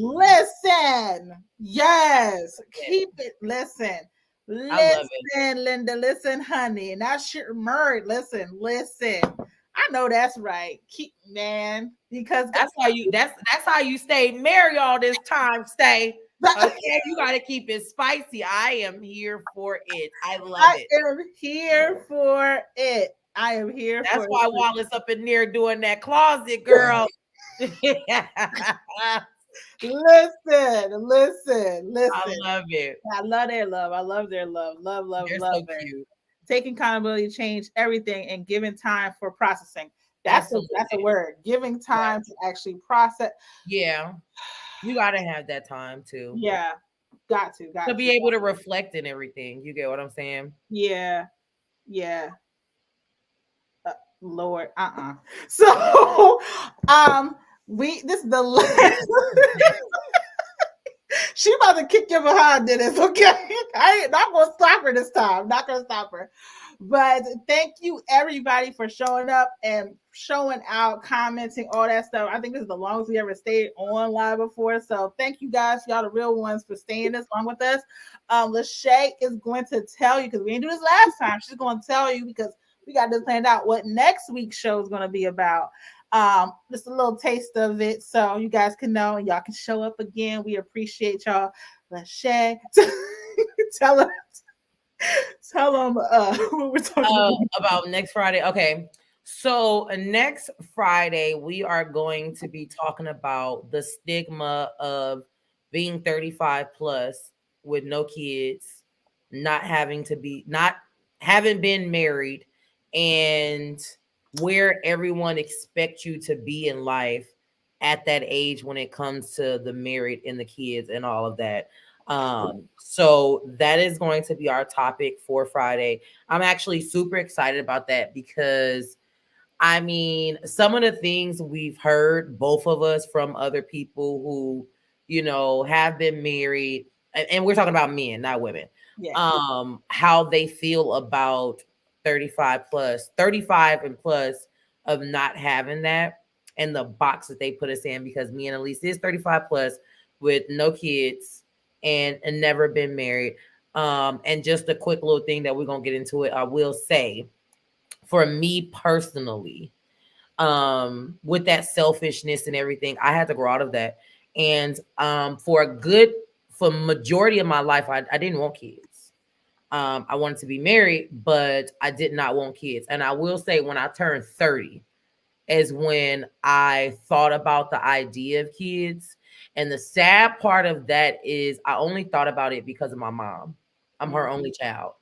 Listen. Yes. Yeah, Keep it. Listen. I love it. Listen, Linda. Listen, honey. And that's your Murray. Listen. Listen. I know that's right. Keep man. Because That's how you stay married all this time. Stay. Okay, you gotta keep it spicy. I am here for it. I love I it. am here for it. I am here That's for why it. Wallace up in there doing that closet, girl. Listen, listen, I listen. love it. I love their love. I love their love. Love, love, They're love so it. cute. Taking accountability, change everything, and giving time for processing. That's a Absolutely. word. Giving time Yes. to actually process. Yeah. You gotta have that time too. Yeah, got to, To got to. be able to reflect in everything. You get what I'm saying? Yeah, yeah. Lord, So, we this is the last. She about to kick your behind, Dennis. Okay, I ain't not gonna stop her this time. Not gonna stop her. But thank you everybody for showing up and showing out, commenting, all that stuff. I think this is the longest we ever stayed on live before. So thank you guys, y'all the real ones, for staying this long with us. Lachey is going to tell you because we didn't do this last time. She's going to tell you because we got this planned out what next week's show is going to be about. Just a little taste of it so you guys can know and y'all can show up again. We appreciate y'all. Lachey, tell them what we're talking About next Friday. Okay. So next Friday, we are going to be talking about the stigma of being 35 plus with no kids, not having been married, and where everyone expects you to be in life at that age when it comes to the married and the kids and all of that. So that is going to be our topic for Friday. I'm actually super excited about that because I mean, some of the things we've heard, both of us, from other people who, have been married, and we're talking about men, not women, Yeah. how they feel about 35 and plus of not having that and the box that they put us in because me and Elise is 35 plus with no kids and never been married. And just a quick little thing that we're gonna get into it. I will say, for me personally, with that selfishness and everything, I had to grow out of that. And for majority of my life, I didn't want kids. I wanted to be married, but I did not want kids. And I will say, when I turned 30, is when I thought about the idea of kids. And the sad part of that is I only thought about it because of my mom. I'm her only child.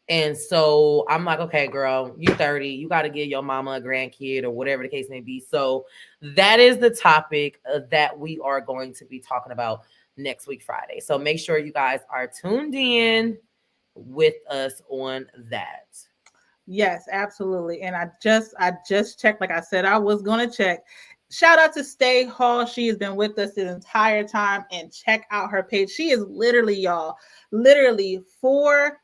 And so I'm like, okay, girl, you 30, you got to give your mama a grandkid or whatever the case may be. So that is the topic that we are going to be talking about next week, Friday. So make sure you guys are tuned in with us on that. Yes, absolutely. And I just checked, like I said, I was gonna check. Shout out to Stay Hall. She has been with us the entire time, and check out her page. She is literally, y'all, literally four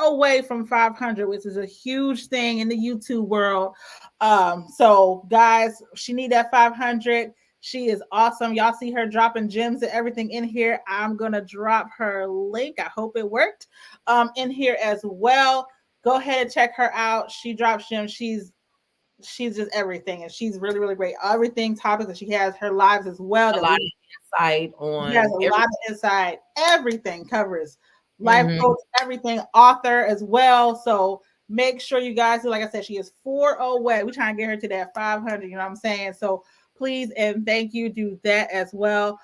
away from 500, which is a huge thing in the YouTube world. So guys, she need that 500. She is awesome. Y'all see her dropping gems and everything in here. I'm gonna drop her link. I hope it worked in here as well. Go ahead and check her out. She drops gems. She's just everything, and she's really, really great. Everything topics that she has, her lives as well. A lot of insight on. She has a lot of insight. Everything covers life Mhm. coach, everything, author as well. So make sure you guys, like I said, she is 4 away. We're trying to get her to that 500. You know what I'm saying? So please and thank you. Do that as well.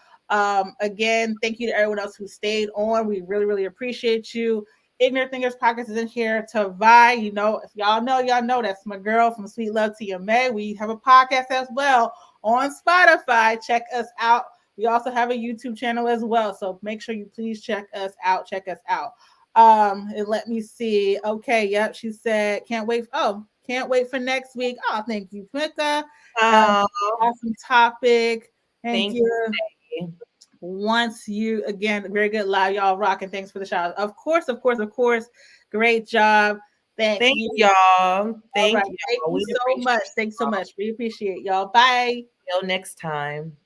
Again, thank you to everyone else who stayed on. We really, really appreciate you. Ignorant Thinkers Podcast is in here to vie. You know, if y'all know that's my girl from Sweet Love TMA. We have a podcast as well on Spotify. Check us out. We also have a YouTube channel as well. So make sure you please check us out. Check us out. And let me see. Okay, yep. She said, can't wait. Oh, can't wait for next week. Oh, thank you, Pika. Awesome topic. Thank you. Once you again, very good live, y'all rocking. Thanks for the shout. Of course. Great job. Thank you, y'all. Thank you. Thank you so much. Thanks so much. We appreciate y'all. Bye. Till next time.